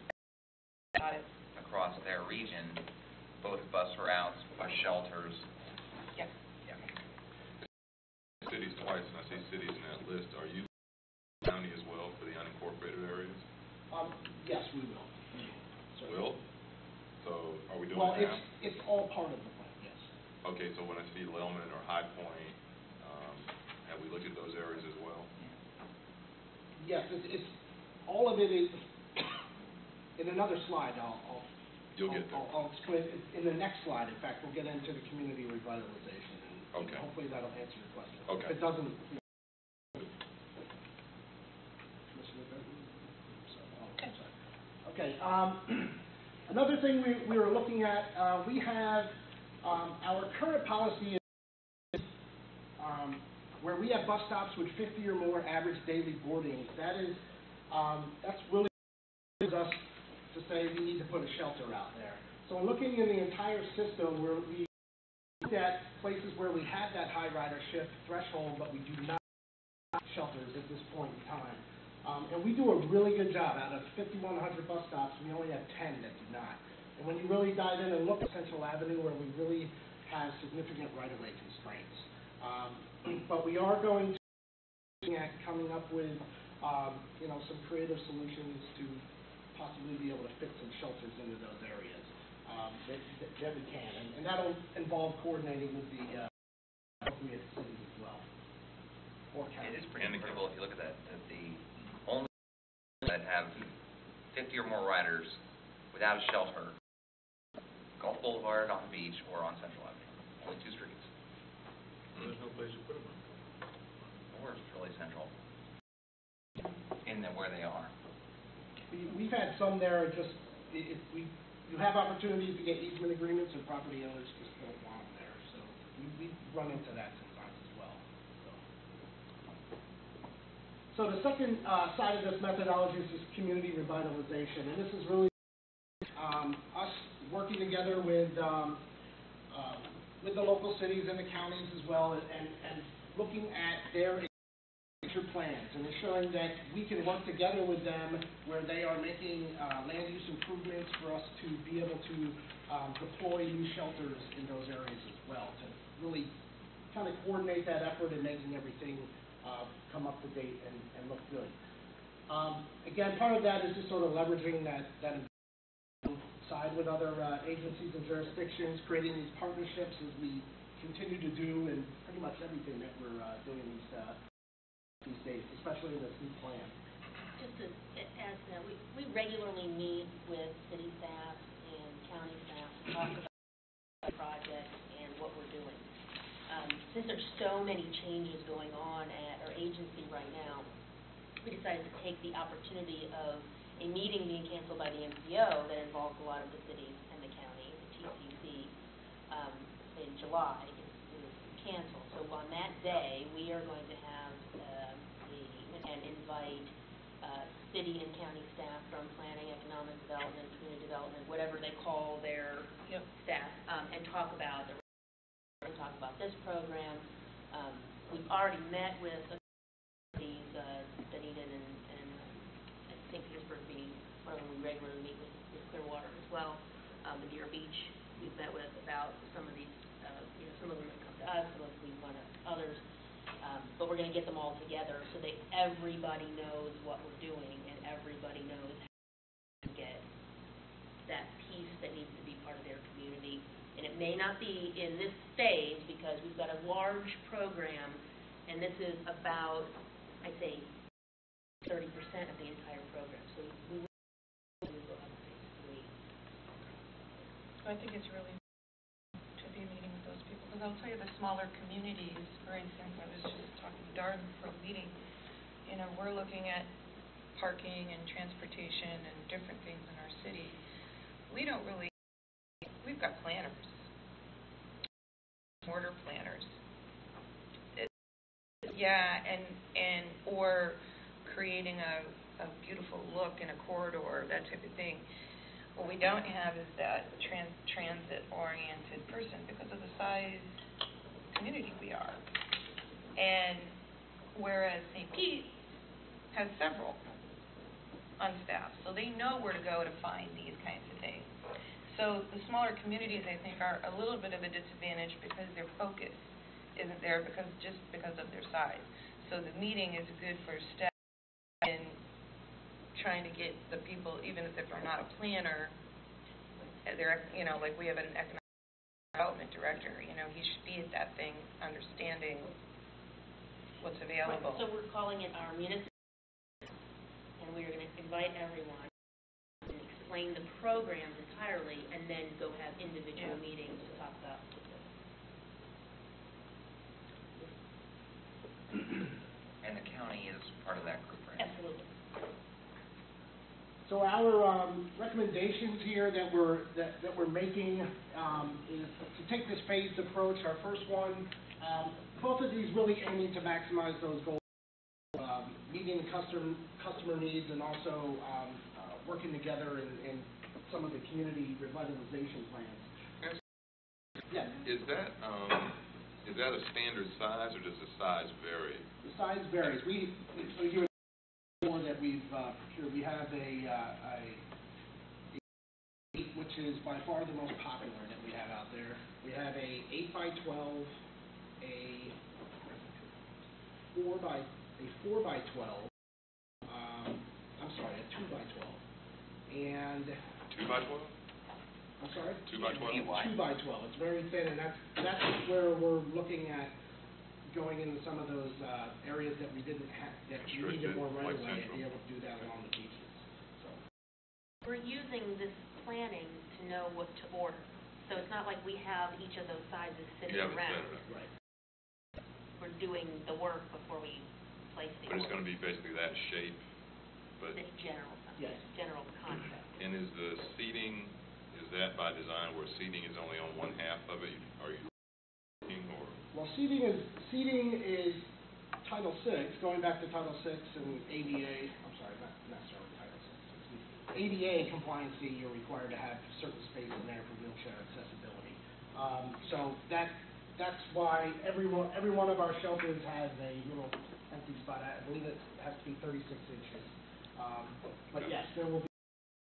Got it. across their region, both bus routes, bus shelters. Yep. Yeah. Cities twice, and I see cities in that list. Are you county as well for the unincorporated areas? Yes, we will. So, Will? So are we doing well, it now? it's all part of the plan, yes. Okay, so when I see Lellman or High Point, have we looked at those areas as well? Yes, it's all of it is in another slide. You'll get there. I'll explain it in the next slide. In fact, we'll get into the community revitalization, and Okay. hopefully that'll answer your question. Okay. If it doesn't. Okay. Another thing we were looking at, we have our current policy is where we have bus stops with 50 or more average daily boardings. That's really us to say we need to put a shelter out there. So looking in the entire system, we looked at places where we have that high ridership threshold, but we do not have shelters at this point in time. And we do a really good job. Out of 5,100 bus stops, we only have 10 that do not. And when you really dive in and look at Central Avenue, where we really have significant right-of-way constraints. But we are going to be coming up with some creative solutions to possibly be able to fit some shelters into those areas that we can. And that'll involve coordinating with the appropriate cities as well. Or It is counties. pretty incredible if you look at that the only that have 50 or more riders without a shelter, Gulf Boulevard on the beach or on Central Avenue. Only 2 streets. There's no place to put them. Or it's really central in where they are. We've had some there, you have opportunities to get easement agreements, and property owners just don't want them there. So we run into that sometimes as well. So the second side of this methodology is this community revitalization, and this is really us working together with the local cities and the counties as well, and looking at their plans and ensuring that we can work together with them where they are making land use improvements for us to be able to deploy new shelters in those areas as well, to really kind of coordinate that effort in making everything come up to date and look good. Again, part of that is just sort of leveraging that side with other agencies and jurisdictions, creating these partnerships as we continue to do in pretty much everything that we're doing these days, especially in this new plan. Just to add to that, we regularly meet with city staff and county staff to talk about the project and what we're doing. Since there's so many changes going on at our agency right now, we decided to take the opportunity of a meeting being canceled by the MCO that involves a lot of the cities and the county, the TCC, in July is canceled. So on that day, we are going to have and invite city and county staff from planning, economic development, community development, whatever they call their staff, and talk about this program. We've already met with these Dunedin and St. Petersburg being one of them we regularly meet with Clearwater as well, and Deer Beach we've met with about some of these, some of them have come to us, some of them we want others, but we're going to get them all together so that everybody knows what we're doing and everybody knows how to get that piece that needs to be part of their community. And it may not be in this phase because we've got a large program, and this is about, I'd say, 30% of the entire program. So we will have phase 3. I think it's really to be meeting with those people, because I'll tell you, the smaller communities, for instance, I was just talking to Darden for a meeting, we're looking at parking and transportation and different things in our city. We've got planners, order planners. Or creating a beautiful look in a corridor, that type of thing. What we don't have is that transit-oriented person because of the size community we are. And whereas St. Pete has several on staff, so they know where to go to find these kinds of things. So the smaller communities, I think, are a little bit of a disadvantage because their focus isn't there just because of their size. So the meeting is good for staff in trying to get the people, even if they're not a planner, they're, like we have an economic development director, he should be at that thing understanding what's available. Right. So we're calling it our municipal, and we're going to invite everyone and explain the programs entirely, and then go have individual meetings to talk about And the county is part of that group, right? Absolutely. So our recommendations here that we're making is to take this phased approach. Our first one, both of these really aiming to maximize those goals, meeting customer needs, and also working together in some of the community revitalization plans. Yes. Is that a standard size, or does the size vary? The size varies. So you would that we've procured. We have a which is by far the most popular that we have out there. We have a 8x12, a 4x12. I'm sorry, a 2x12, and 2x12? I'm sorry? 2x12? 2x12. It's very thin, and that's where we're looking at going into some of those areas that we didn't have, that we needed more right away, and be able to do that along the beaches. So we're using this planning to know what to order. So it's not like we have each of those sizes sitting around. Right. We're doing the work before we place the order. But it's going to be basically that shape, but This general concept. And is the seating, is that by design where seating is only on one half of it? Are you or? Well, seating is Title VI, going back to Title VI and ADA. I'm sorry, not necessarily Title VI. ADA compliancy, you're required to have certain space in there for wheelchair accessibility. So that's why every one of our shelters has a little empty spot. I believe it has to be 36 inches. But yes, there will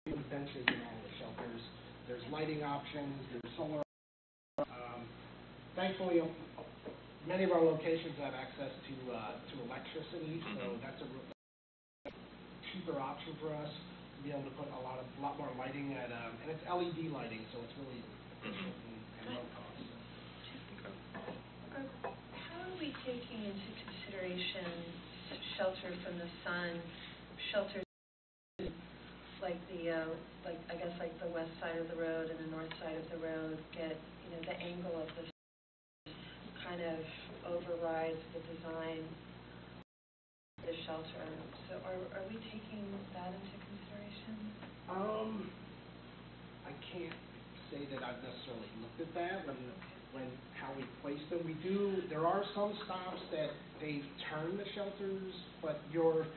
be benches in all the shelters. There's lighting options. There's solar. Thankfully, many of our locations have access to electricity, so that's a cheaper option for us to be able to put a lot more lighting at, and it's LED lighting, so it's really efficient and low cost. How are we taking into consideration shelter from the sun, shelter like the, I guess like the west side of the road and the north side of the road get, the angle of the kind of overrides the design of the shelter. So are we taking that into consideration? I can't say that I've necessarily looked at that when how we place them. There are some stops that they turn the shelters, but you're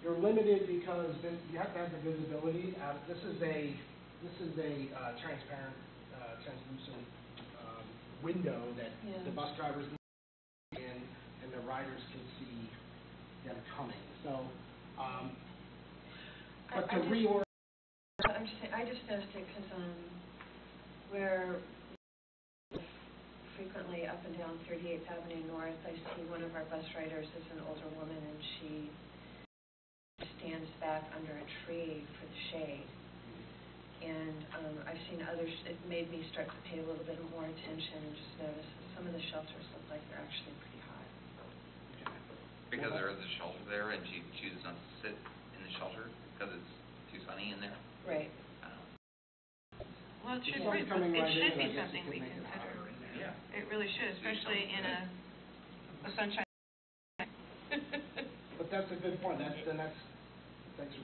limited because you have to have the visibility. This is a transparent, translucent window that the bus drivers need and the riders can see them coming. So, but to reorder. I just noticed it because we're frequently up and down 38th Avenue North. I see one of our bus riders is an older woman, and she stands back under a tree for the shade. And I've seen others. It made me start to pay a little bit more attention and just notice that some of the shelters look like they're actually pretty high. Because there is a shelter there, and she chooses not to sit in the shelter because it's too sunny in there. Right. Well, it should, Sun's coming right in, be I guess something you we could make it consider. hotter in there. Yeah. It really should, especially in a sunshine. But that's a good point. Thanks for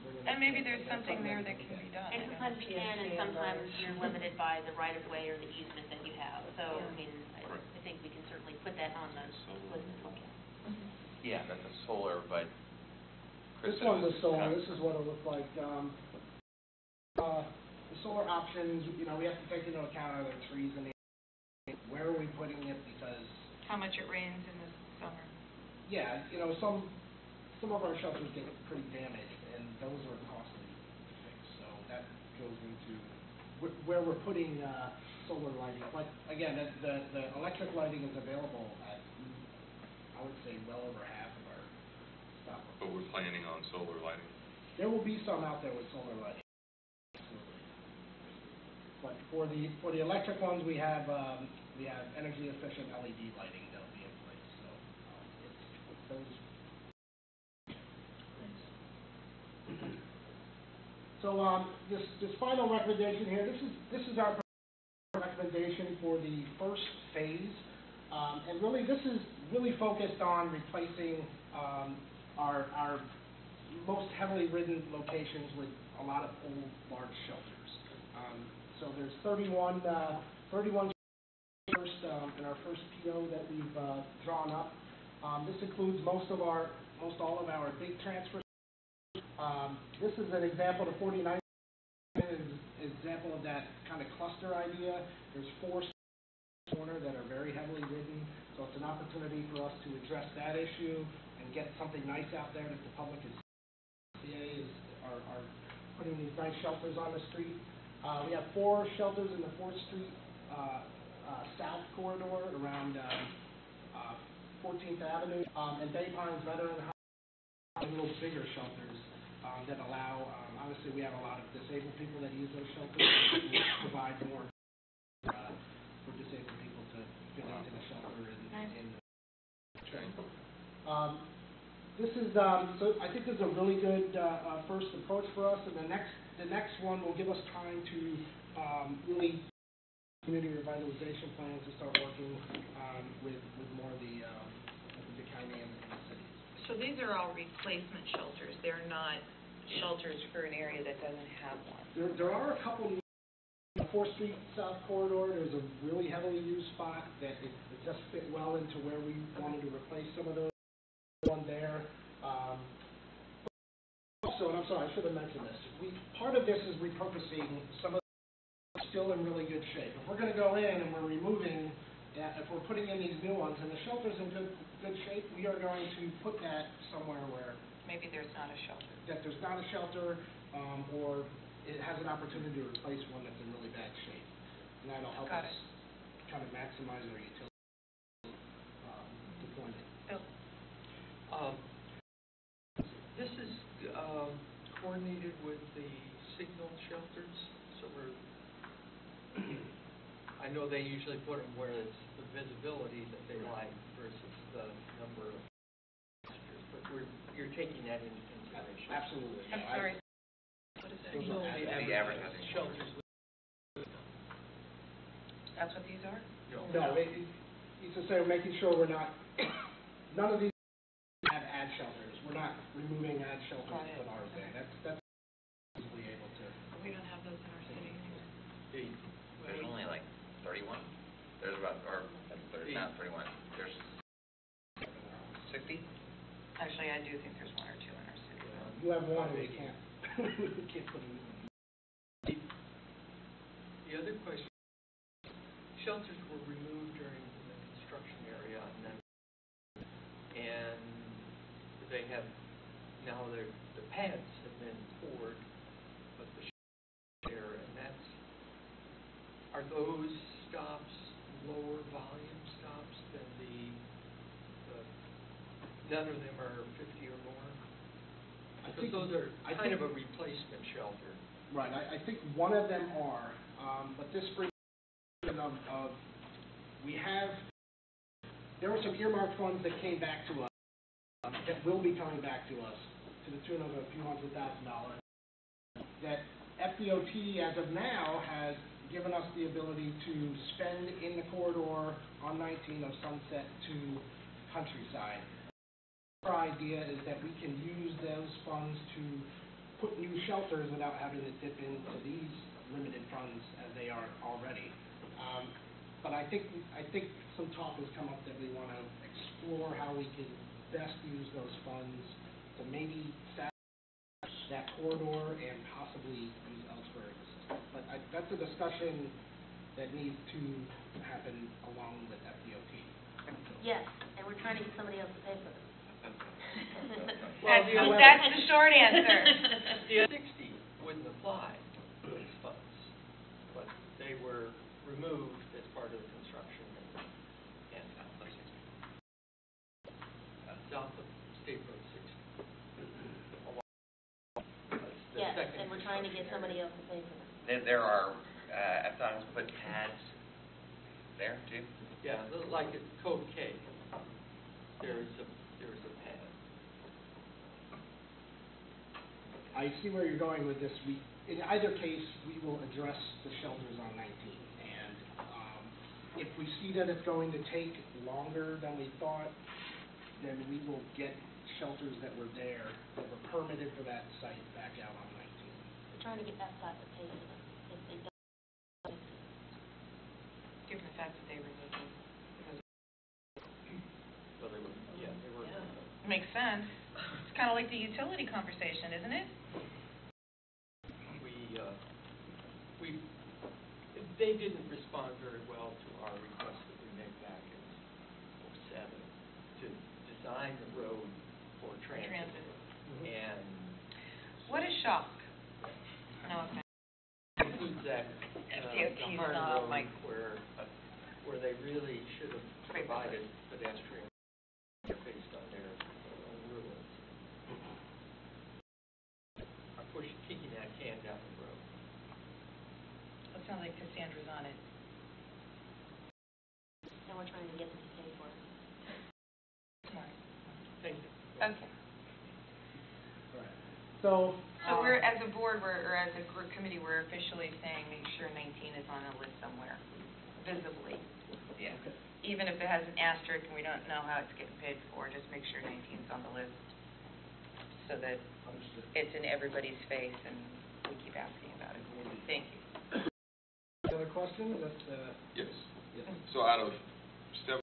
bringing that. And maybe up. there's That's something there we that can can look be at. done. And sometimes you can, and sometimes you're limited by the right-of-way or the easement that you have. So, I mean, I think we can certainly put that on the list to look at. Yeah, that's a solar, but. This one's a solar. This is what it looks like. The solar options, we have to take into account, are there trees in the area? Where are we putting it? Because How much it rains in the summer. yeah, some of our shelters get pretty damaged, and those are costly to fix. So that goes into where we're putting solar lighting. But again, the electric lighting is available at, I would say, well over half of our stuff. But we're planning on solar lighting. There will be some out there with solar lighting. Absolutely. But for the electric ones, we have energy efficient LED lighting that'll be in place. So it's those. So this final recommendation here, this is our recommendation for the first phase, and really this is really focused on replacing our most heavily ridden locations with a lot of old large shelters. So there's 31 first in our first PO that we've drawn up. This includes most all of our big transfers. This is an example. The 49 is an example of that kind of cluster idea. There's 4 corner that are very heavily ridden, so it's an opportunity for us to address that issue and get something nice out there that the public are putting these nice shelters on the street. We have 4 shelters in the 4th Street South corridor around 14th Avenue, and Bay Pines Veteran House, little bigger shelters that allow, obviously we have a lot of disabled people that use those shelters, and provide more for disabled people to fit into the shelter and train. This is, so I think this is a really good first approach for us, and the next one will give us time to really community revitalization plans to start working with more of the county and the cities. So these are all replacement shelters. They're not shelters for an area that doesn't have one. There are a couple in the 4th Street South corridor. There's a really heavily used spot that it just fit well into where we wanted to replace some of those. One there. Also, and I'm sorry, I should have mentioned this. Part of this is repurposing some of them still in really good shape. If we're going to go in and we're removing, if we're putting in these new ones and the shelter's in good shape, we are going to put that somewhere where maybe there's not a shelter. That there's not a shelter, or it has an opportunity to replace one that's in really bad shape, and that'll help us kind of maximize our utility deployment. Bill. This is coordinated with the signal shelters, so I know they usually put them where it's the visibility that they like versus the number of passengers, but you're taking that into consideration. Absolutely. I'm sorry. What is that? Those are advertising. Shelters. That's what these are? No, it's just saying, making sure we're not, none of these have ad shelters. We're not removing ad shelters to put ours in. That's easily able to. We don't have those in our city anymore. There's only like 31. There's about, or not 31. There's 60. Actually, I do think there's one or two in our city. You have one, we can't. We can't put them in. The other question, shelters were removed during the construction area, and they have, now the pads have been poured, but the shelters there, and are those stops lower volume stops than none of them are 50 or more? Because those are kind of a replacement shelter. Right, I think one of them are, but this brings of there were some earmarked funds that came back to us, that will be coming back to us, to the tune of a few $100,000, that FDOT, as of now, has given us the ability to spend in the corridor on 19 of Sunset to Countryside. Our idea is that we can use those funds to put new shelters without having to dip into these limited funds as they are already. But I think some talk has come up that we want to explore how we can best use those funds to maybe establish that corridor and possibly use elsewhere in the system. But that's a discussion that needs to happen along with FDOT. Yes, and we're trying to get somebody else to pay for them. That's the short answer. The 60 wouldn't apply to these funds, but they were removed as part of the construction and south of State Road 60. Yes, and we're trying to get somebody else to pay for them. There are, I thought I was put pads there too. Yeah, like at Code K, there's a pad. I see where you're going with this. In either case, we will address the shelters on 19. And if we see that it's going to take longer than we thought, then we will get shelters that were there, that were permitted for that site, back out on 19. We're trying to get that site to pay for them if they don't. Given the fact that they removed them. So they were. Makes sense. It's kind of like the utility conversation, isn't it? They didn't respond very well to our request that we made back in 07 to design the road for transit. And what a shock. No, okay. Includes that FDOT's Harn not Road like where they really should have provided pedestrian based on their own rules. Are kicking that can down the road. That sounds like Cassandra's on it. And we're trying to get them to pay for it. Smart. Thank you. Okay. Right. So we're, as a board, or as a group committee, we're officially saying make sure 19 is on a list somewhere, visibly. Yeah. Okay. Even if it has an asterisk and we don't know how it's getting paid for, just make sure 19 is on the list so that it's in everybody's face and we keep asking about it. Thank you. Other questions? Yes. So out of 7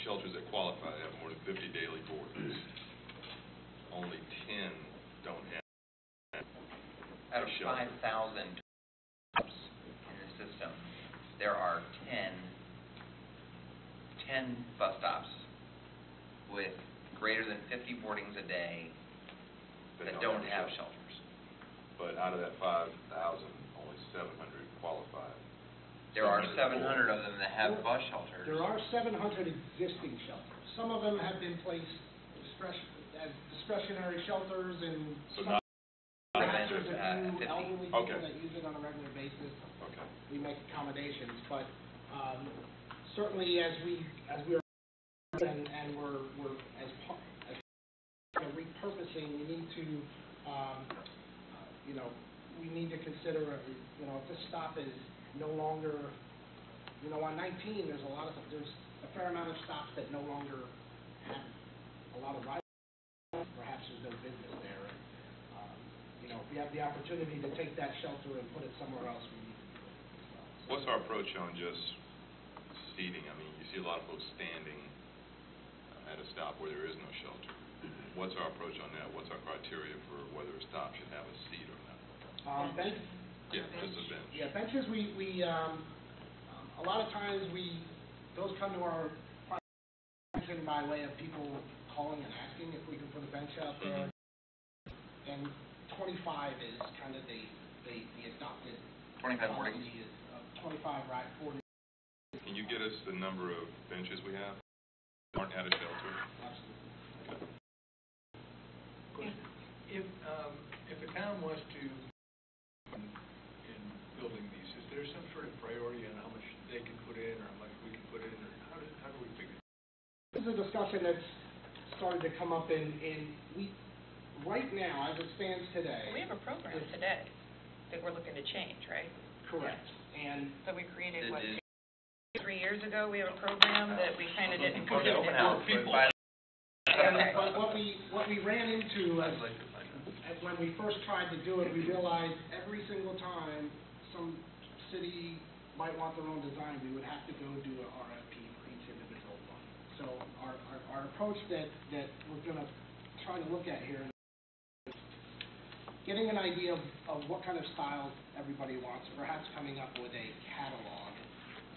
shelters that qualify to have more than 50 daily boarders, only 10 don't have. Out of 5,000 jobs in the system, there are 10 bus stops with greater than 50 boardings a day that don't have shelters. But out of that 5,000, only 700 qualify. There are 700 of them that have bus shelters. There are 700 existing shelters. Some of them have been placed as discretionary shelters, and some masters of elderly people that use it on a regular basis. Okay. We make accommodations, but certainly as we are and we're as repurposing, we need to we need to consider, you know, if this stop is no longer, you know, on 19, there's a fair amount of stops that no longer have a lot of riders. Perhaps there's no business there. You know, if we have the opportunity to take that shelter and put it somewhere else, we need to do it. What's our approach on just seating? I mean, you see a lot of folks standing at a stop where there is no shelter. What's our approach on that? What's our criteria for whether a stop should have a seat or not? Benches. Yeah, just a bench. Yeah, benches, a lot of times those come to our attention by way of people calling and asking if we can put a bench out there. And 25 is kind of the adopted 25, 40. policy is 25, right, 40. Can you get us the number of benches we have that aren't at a shelter? Absolutely. If the town wants to, in building these, is there some sort of priority on how much they can put in or how much we can put in, or how do we figure? This is a discussion that's started to come up right now, as it stands today. We have a program today that we're looking to change, right? Correct. And So we created, 3 years ago, we have a program that we kind of didn't For the open house, Okay. But what we ran into as when we first tried to do it, we realized every single time some city might want their own design, we would have to go do an RFP for each individual one. So our approach that we're going to try to look at here is getting an idea of what kind of styles everybody wants, perhaps coming up with a catalog,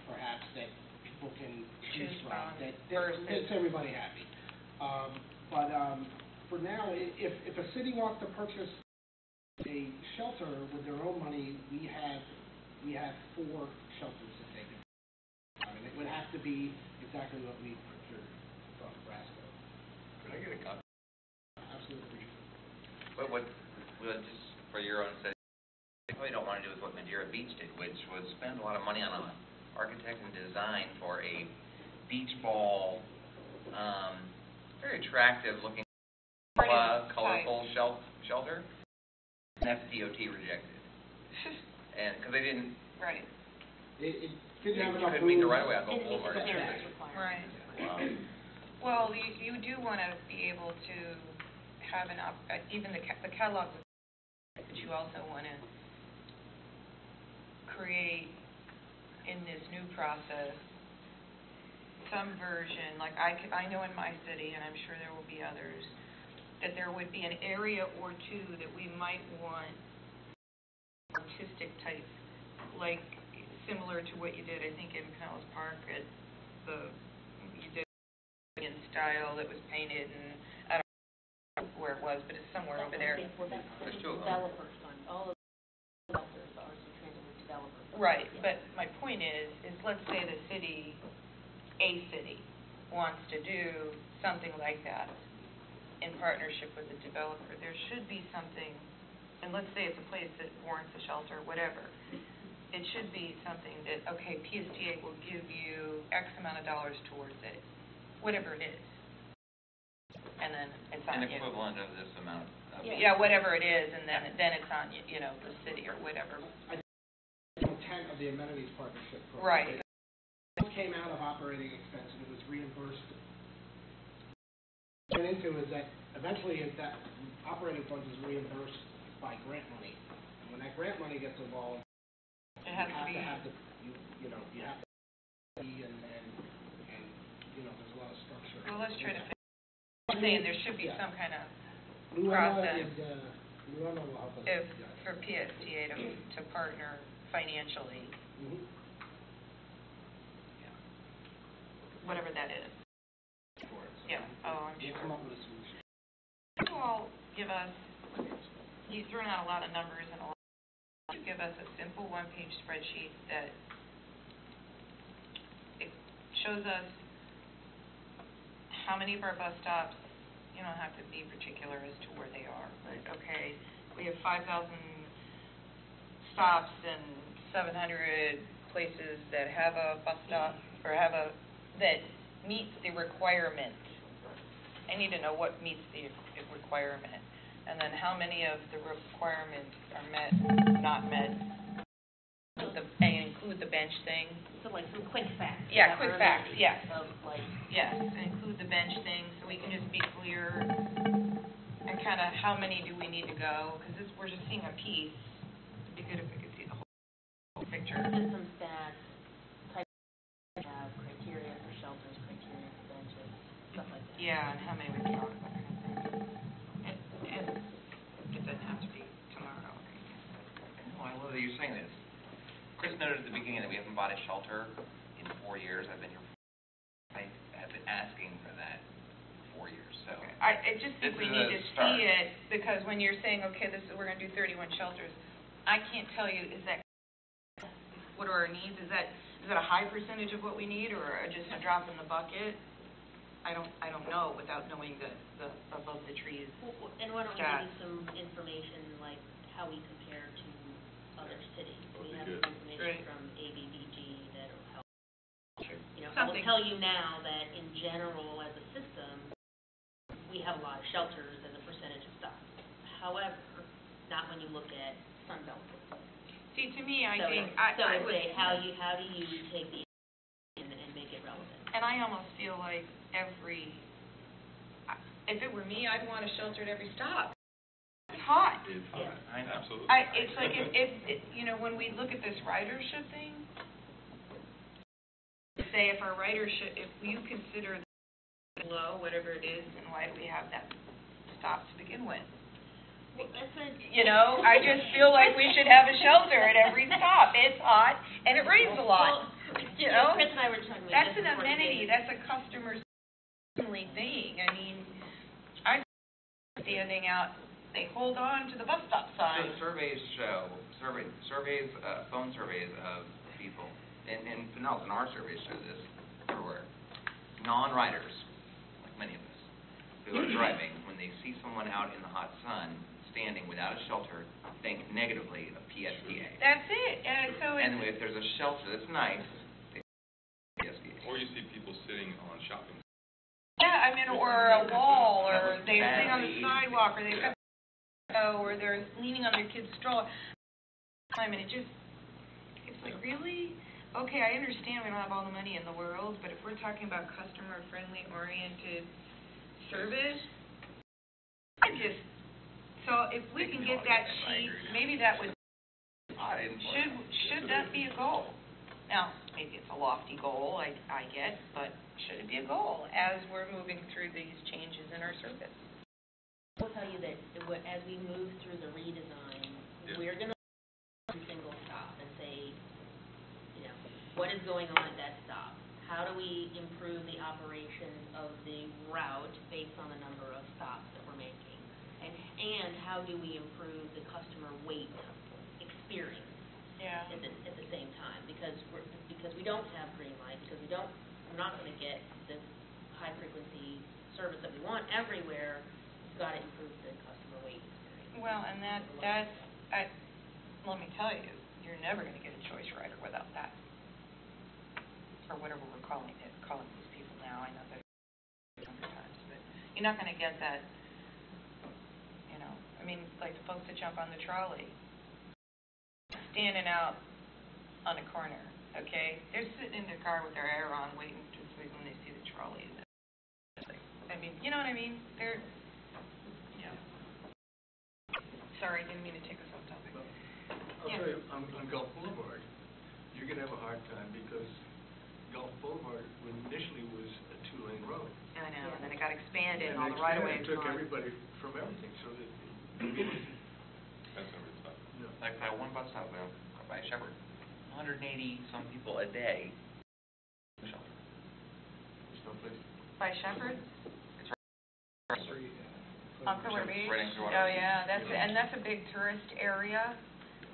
perhaps that people can choose from that makes everybody happy. But for now, if a city wants to purchase a shelter with their own money, we have 4 shelters that they can. And it would have to be exactly what we procured from Nebraska. Could I get a copy? Absolutely. But what just for your own sake, what we don't want to do is what Madeira Beach did, which was spend a lot of money on an architect and design for a beach ball, very attractive looking, colorful shelter. And that's DOT rejected. And because they didn't. Right. It didn't have enough couldn't meet the room. right of way. I'll go forward. Right. Wow. Well, you do want to be able to have even the catalog, but you also want to create in this new process some version, like I know in my city, and I'm sure there will be others, that there would be an area or two that we might want artistic type, like similar to what you did, I think, in Pinellas Park at you did in style that was painted, and I don't know where it was, but it's somewhere over there. There's 2 of them. Developers fund, all of the shelters are transit with developers. Right, but my point is let's say the city, a city, wants to do something like that in partnership with the developer. There should be something, and let's say it's a place that warrants a shelter, whatever. It should be something that, okay, PSTA will give you X amount of dollars towards it, whatever it is. And then it's on An you. equivalent of this amount. Yeah, whatever it is, and then it's on, the city or whatever. The intent of the amenities partnership program. Right. It came out of operating expense and it was reimbursed. What it went into is that eventually that operating funds is reimbursed by grant money. And when that grant money gets involved, It has to be. you have to be and there's a lot of structure. Well, let's try to I'm saying there should be some kind of Luana process will help us. for PSTA to partner financially, Mhm. whatever that is. For it. So Yeah. Oh, I'm we'll sure. come up with a solution. You all give us, you've thrown out a lot of numbers and a lot. You give us a simple one-page spreadsheet that it shows us how many of our bus stops. You don't have to be particular as to where they are, but okay, we have 5,000 stops and 700 places that have a bus stop or that meets the requirement. I need to know what meets the requirement. and then how many of the requirements are met, not met, and include the bench thing. So like some quick facts. Yeah, quick facts, yes. Of like, Yes, and include the bench thing, so we can just be clear, and kind of how many do we need to go, because we're just seeing a piece. It'd be good if we could see the whole picture. system stats, type of criteria for shelters, criteria for benches, stuff like that. Yeah, and how many we can talk about, kind of thing. And it doesn't have to be tomorrow. Oh, I love that you're saying this. Chris noted at the beginning that we haven't bought a shelter in 4 years. I've been here. I have been asking for that for 4 years. So I just think this we is need a to start. see it, because when you're saying, okay, we're going to do 31 shelters, I can't tell you, what are our needs? Is that a high percentage of what we need, or just a drop in the bucket? I don't know without knowing the above the trees. And why don't we give you some information, like how we compare to other cities? We have some information from ABBG that will help. You know, I will tell you now that in general, as a system, we have a lot of shelters as a percentage of stock. However, not when you look at Sunbelt. See, to me, I So think I would say how do you take the and make it relevant? And I almost feel like if it were me, I'd want a shelter at every stop. It's hot. It's Yeah. I know. Absolutely. It's like if when we look at this ridership thing, say if our ridership, if you consider low, whatever it is, then why do we have that stop to begin with? Well, that's I just feel like we should have a shelter at every stop. It's hot and it rains a lot. Chris and I were talking about That's this an before amenity. today. That's a customer's thing. I mean, I'm standing out. They hold on to the bus stop sign. So phone surveys of people, and Pinellas and our surveys show this everywhere. Non-riders, like many of us, who are driving, when they see someone out in the hot sun, standing without a shelter, think negatively of PSPA. That's it. And if there's a shelter that's nice, they PSPA. Or you see people sitting on shopping. Yeah, or a wall, or they're sitting on the sidewalk, or they've got, or they're leaning on their kid's stroller. And it's like, really? Okay, I understand we don't have all the money in the world, but if we're talking about customer-friendly oriented service, so if we can get that sheet, maybe that would, should that be a goal? Now, maybe it's a lofty goal, I get, but should it be a goal as we're moving through these changes in our service? I will tell you that as we move through the redesign, we're going to every single stop and say, what is going on at that stop? How do we improve the operations of the route based on the number of stops that we're making? And how do we improve the customer wait experience at the same time? Because we don't have green light, because we're not going to get this high frequency service that we want everywhere. We've got to improve the customer wait experience. Well, and let me tell you, you're never going to get a choice rider without that, or whatever we're calling these people now. I know that sometimes, but you're not going to get that. Like the folks that jump on the trolley, standing out on a corner. Okay, they're sitting in their car with their air on, waiting to see when they see the trolley. You know what I mean? Sorry, didn't mean to take us off topic. I'll tell you, on Gulf Boulevard, you're going to have a hard time because Gulf Boulevard initially was a 2-lane road. I know, and then it got expanded, and all the And right-of-ways it took gone. everybody from everything, so that. That's every stop. Like that one bus stop by Shepherd, 180 some people a day. Shelter. There's no place. By Shepherd? It's right. On Pillar Beach? Right next to Oh, yeah, that's a big tourist area,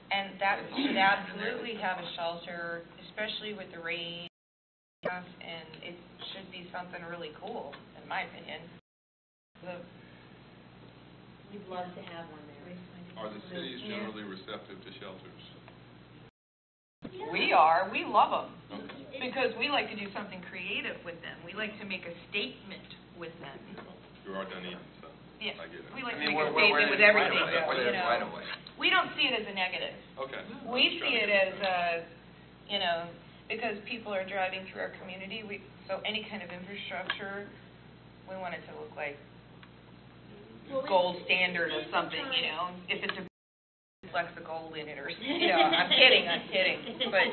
and that should absolutely have a shelter, especially with the rain stuff, and it should be something really cool, in my opinion. We'd love to have one there. Are the cities generally receptive to shelters? We are. We love them because we like to do something creative with them. We like to make a statement with them. You are Dunedin, so. Yeah, I get it. we like I to mean, make a where statement with there's everything, right of way, where you there's know. right of way. We don't see it as a negative. Okay. We see it as you know, because people are driving through our community, so any kind of infrastructure, we want it to look like gold standard or something, you know, if it's a flex the gold in it or, you know, I'm kidding, but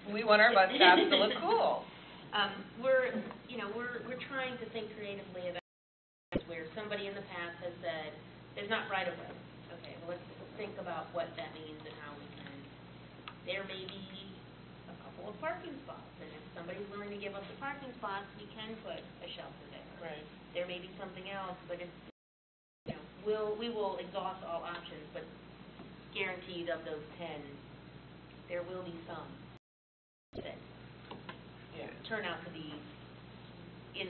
we want our bus stops to look cool. We're trying to think creatively about where somebody in the past has said, there's not right of way. Okay, well, let's think about what that means and how we can. There may be a couple of parking spots, and if somebody's willing to give up the parking spots, we can put a shelter there. Right. There may be something else, but it's, we will exhaust all options, but guaranteed of those 10, there will be some that turn out to be in.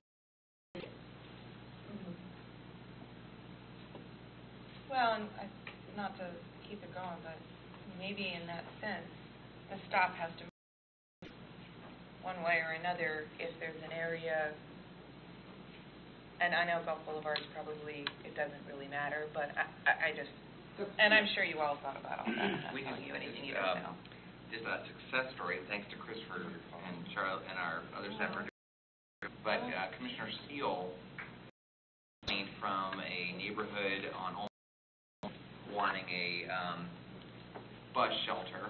Well, and not to keep it going, but maybe in that sense, the stop has to move one way or another if there's an area, and I know Gulf Boulevard's probably, it doesn't really matter, but I just, and I'm sure you all thought about all that. I'm not telling you anything you don't know. Just a success story, thanks to Christopher and Charlotte and our other staff. But Commissioner Steele came from a neighborhood on Olm wanting a bus shelter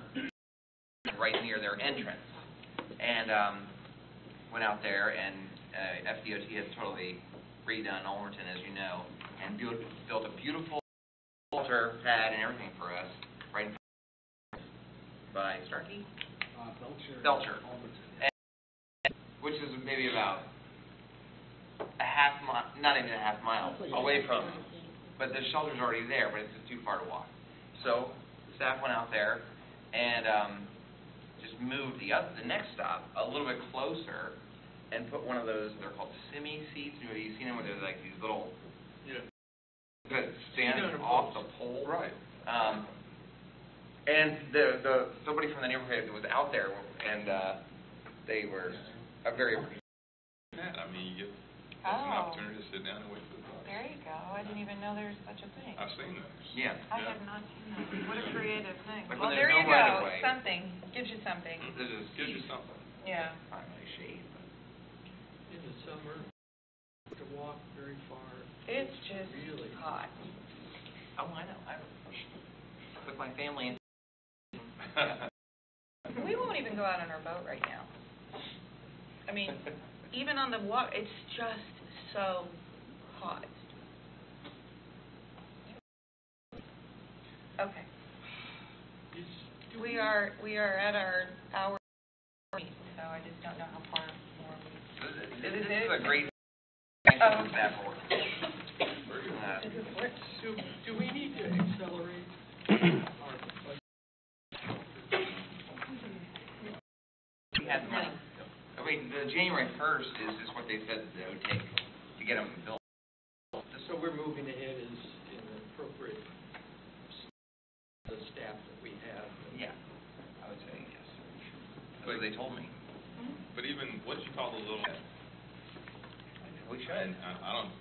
right near their entrance. And went out there, and FDOT has totally redone Olmerton, as you know, and built a beautiful shelter pad and everything for us right in front of by Starkey? Belcher. Which is maybe about a half mile, not even a half mile away from, but the shelter's already there, but it's just too far to walk. So staff went out there and just moved the next stop a little bit closer and put one of those, they're called semi seats. Have you seen them where there's like these little that stand off the pole? Right. And somebody from the neighborhood was out there, and they were a very. I mean, you get an opportunity to sit down and wait for the bus. There you go. I didn't even know there was such a thing. I've seen those. Yeah. I have not seen that. What a creative thing. Like Well, when there there's you no go. right of way. Something. Gives you something. This is gives you something. Yeah. Not really shade, but In the summer, to walk very far. It's just really hot. oh, I know. I with my family. We won't even go out on our boat right now. I mean, even on the walk, it's just so hot. Okay. We are at our hour, so I just don't know how far more we. This is a great. Thanks for the staff work. Do we need to accelerate our budget? We had the money. I mean, the January 1st is what they said that it would take to get them built. So we're moving ahead as in the appropriate the staff that we have. Yeah, I would say yes. That's what they told me. But even, what did you call the little? We should. And I don't,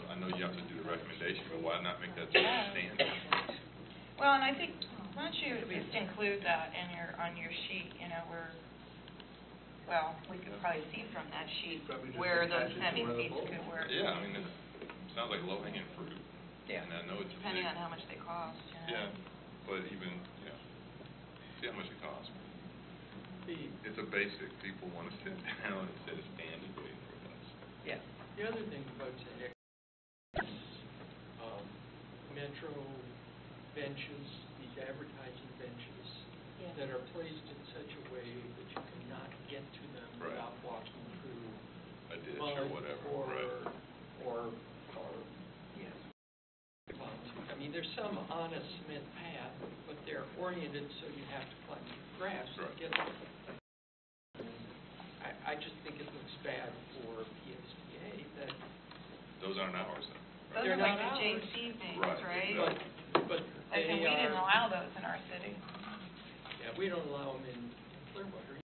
I know you have to do the recommendation, but why not make that standard? Well, and I think, why don't you just include that on your sheet, we could probably see from that sheet where those semi-seats could work. Yeah, I mean, it sounds like low-hanging fruit. Yeah. And I know it's Depending on how much they cost, Yeah, but even, see how much it costs. It's a basic. People want to sit down instead of standing waiting for a bus. Yeah. The other thing about the metro benches, these advertising benches that are placed in such a way that you cannot get to them without walking through A ditch or whatever, or I mean, there's some on a cement path, but they're oriented so you have to climb grass to get there. I just think it looks bad for PSBA that. Those aren't ours, though. Those are like the JC things, right? But we didn't allow those in our city. Yeah, we don't allow them in Clearwater.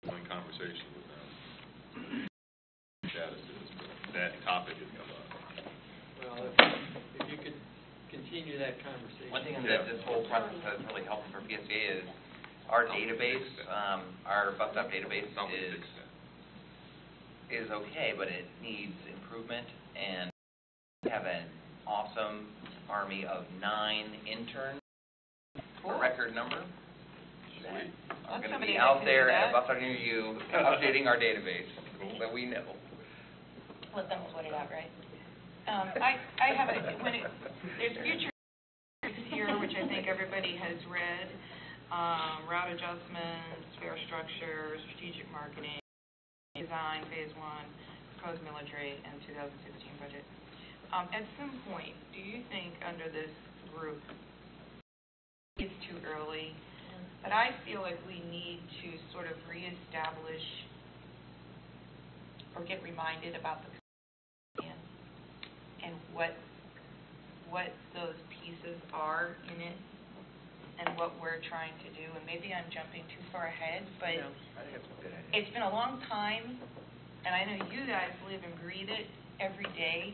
I'm in conversation with them. Status is, but that topic has come up. if you could continue that conversation. One thing that this whole process has really helped for PSBA is our database, our bus stop database is okay, but it needs improvement, and we have an awesome army of 9 interns, a record number, that are going to be out there at a bus stop near you, updating our database, that we know. Let them sweat it out, right? I have there's future here, which I think everybody has read, route adjustments, fare structure, strategic marketing, design, phase 1, proposed millage rate, and 2016 budget. At some point, do you think under this group, it's too early, but I feel like we need to sort of reestablish or get reminded about the plan and what those pieces are in it and what we're trying to do. And maybe I'm jumping too far ahead, but I think it's a good idea. it's been a long time, and I know you guys live and breathe it every day,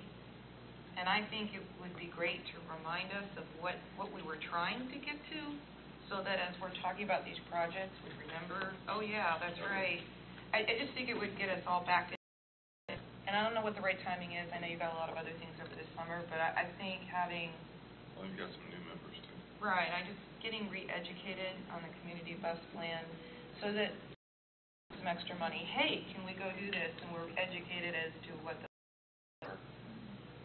and I think it would be great to remind us of what we were trying to get to, so that as we're talking about these projects, we remember, oh yeah, that's right. I just think it would get us all back to it. And I don't know what the right timing is. I know you've got a lot of other things over this summer, but I think having... Well, you've got some new members, too. Right, getting re-educated on the community bus plan, so that some extra money, hey, can we go do this? And we're educated as to what the...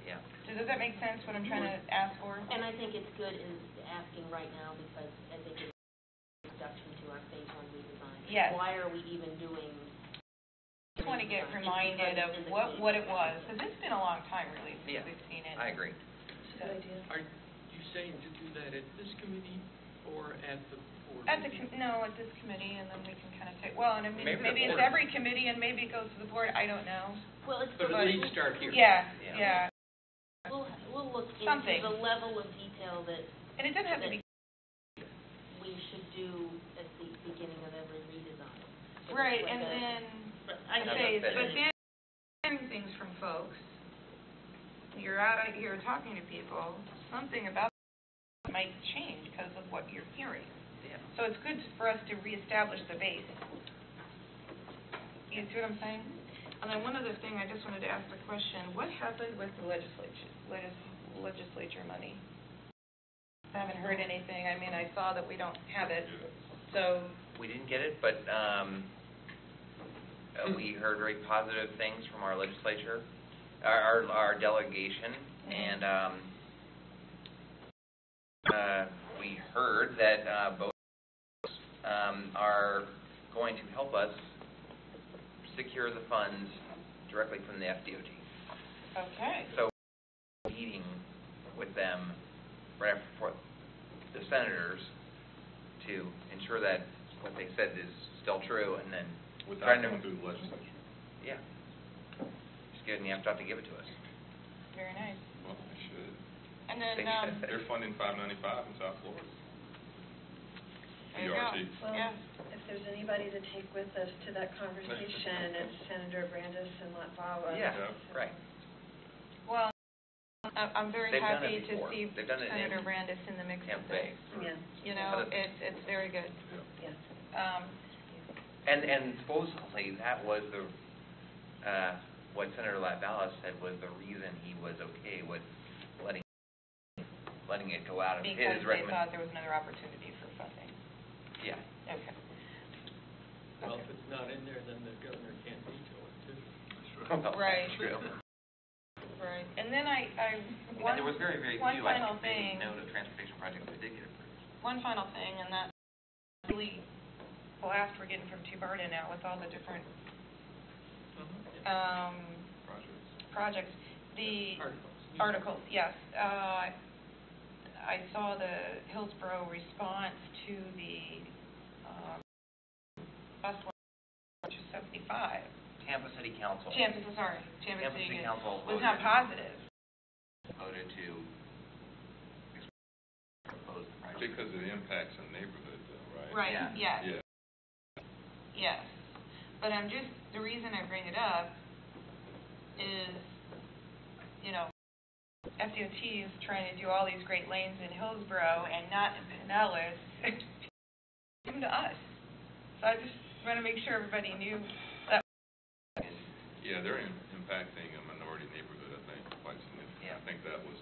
Yeah. Does that make sense, what I'm trying to ask for? And I think it's good in asking right now, because I think it's an introduction to our phase 1 redesign. Yes. Why are we even doing? I just want to get reminded of what it was, because it's been a long time, really, since Yeah, we've seen it. I agree. It's a good idea. Are you saying to do that at this committee or at the board? At this committee, and then we can kind of take, well, and I mean, Maybe the maybe it's board. every committee, and maybe it goes to the board, I don't know. Well, it's But at least start here. Yeah. We'll look into Something. the level of detail that And it doesn't have to be... we should do at the beginning of every redesign. So Right, it's like and then, I I know say, that's but better. then hearing things from folks, you're out here talking to people, something about it might change because of what you're hearing. Yeah. So it's good for us to reestablish the base. You see what I'm saying? And then one other thing, I just wanted to ask the question, what happened with the legislature money? I haven't heard anything. I mean, I saw that we don't have it, so... We didn't get it, but we heard very positive things from our legislature, our delegation, and we heard that both are going to help us secure the funds directly from the FDOT. Okay. So, meeting with them right after the senators to ensure that what they said is still true, and then Without going through the legislature. yeah, just getting the FDOT to give it to us. Very nice. Well, they should. And then, They should. They're funding 595 in South Florida. there you go. PRT. Well, Yeah. if there's anybody to take with us to that conversation, it's Senator Brandis and Latvala. Yeah, Yeah. right. Well, I'm very They've done happy it to before. see They've done it Senator in Brandis in the mix of Tampa Bay. this. Yeah, You know, it's very good. yeah. And supposedly that was the what Senator Latvala said was the reason he was okay with letting it go out of Because his they recommendation. thought there was another opportunity for funding. Yeah. Okay. Well, if it's not in there, then the governor can't veto it, too. Right. True. Right. And then And there was very, very one few, I final think, thing. note of transportation projects that did get approved. One final thing, and that really blast we're getting from Tubarda now with all the different projects. The articles, yes. I saw the Hillsborough response to the bus one, which is 75. Tampa City Council Tampa Tampa City Council was not positive. voted to oppose the project. Because it impacts a neighborhood, though, right? Right, Yeah. yes. Yeah. Yes. But the reason I bring it up is, you know, FDOT is trying to do all these great lanes in Hillsborough and not in Pinellas, come to us. So I just want to make sure everybody knew that. Yeah, they're impacting a minority neighborhood, I think, quite significantly. Yeah. I think that was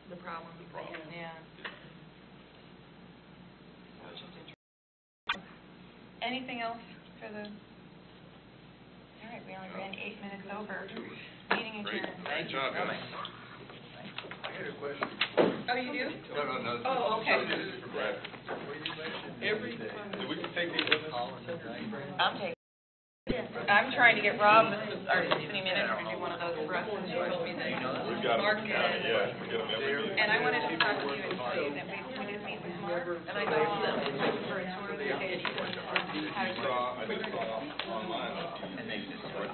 the problem. problem. Yeah. So it's just interesting. Anything else for the? All right, we only ran 8 minutes over. Meeting Great, adjourned. great job, guys. I had a question. Oh, you do? No. Oh, okay. This is for Brad. Every time. So we can take these with us? I'm taking. I'm trying to get Rob our Tiffany manager to do one of those for us, and she told me that We've got Mark them, did. yeah, we get them every week. And I wanted to talk to you and tell you that we did meet with Mark, and I got all the for a tour that they did. I just saw online.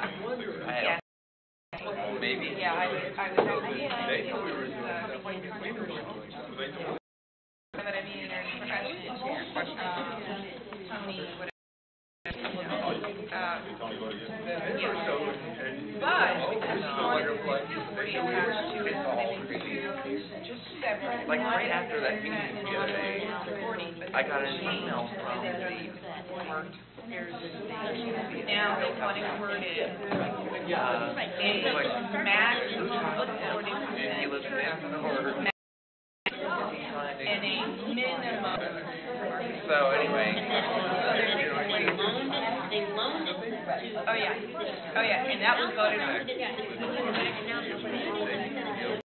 I'm wondering. Yeah. Maybe. Yeah, I was out there. They thought we were doing But I mean, there's professionals here, Tony, whatever. But, because he wanted to do 40 attached to it, just separate. Like right after that meeting the other day, I got an email from the former Now, they want it worded. like Maximum of 40%. and he lives in Florida. And a minimum. So anyway, They loaned it to. Oh, yeah, and that was voted on. And now they're putting it back, and now they're putting it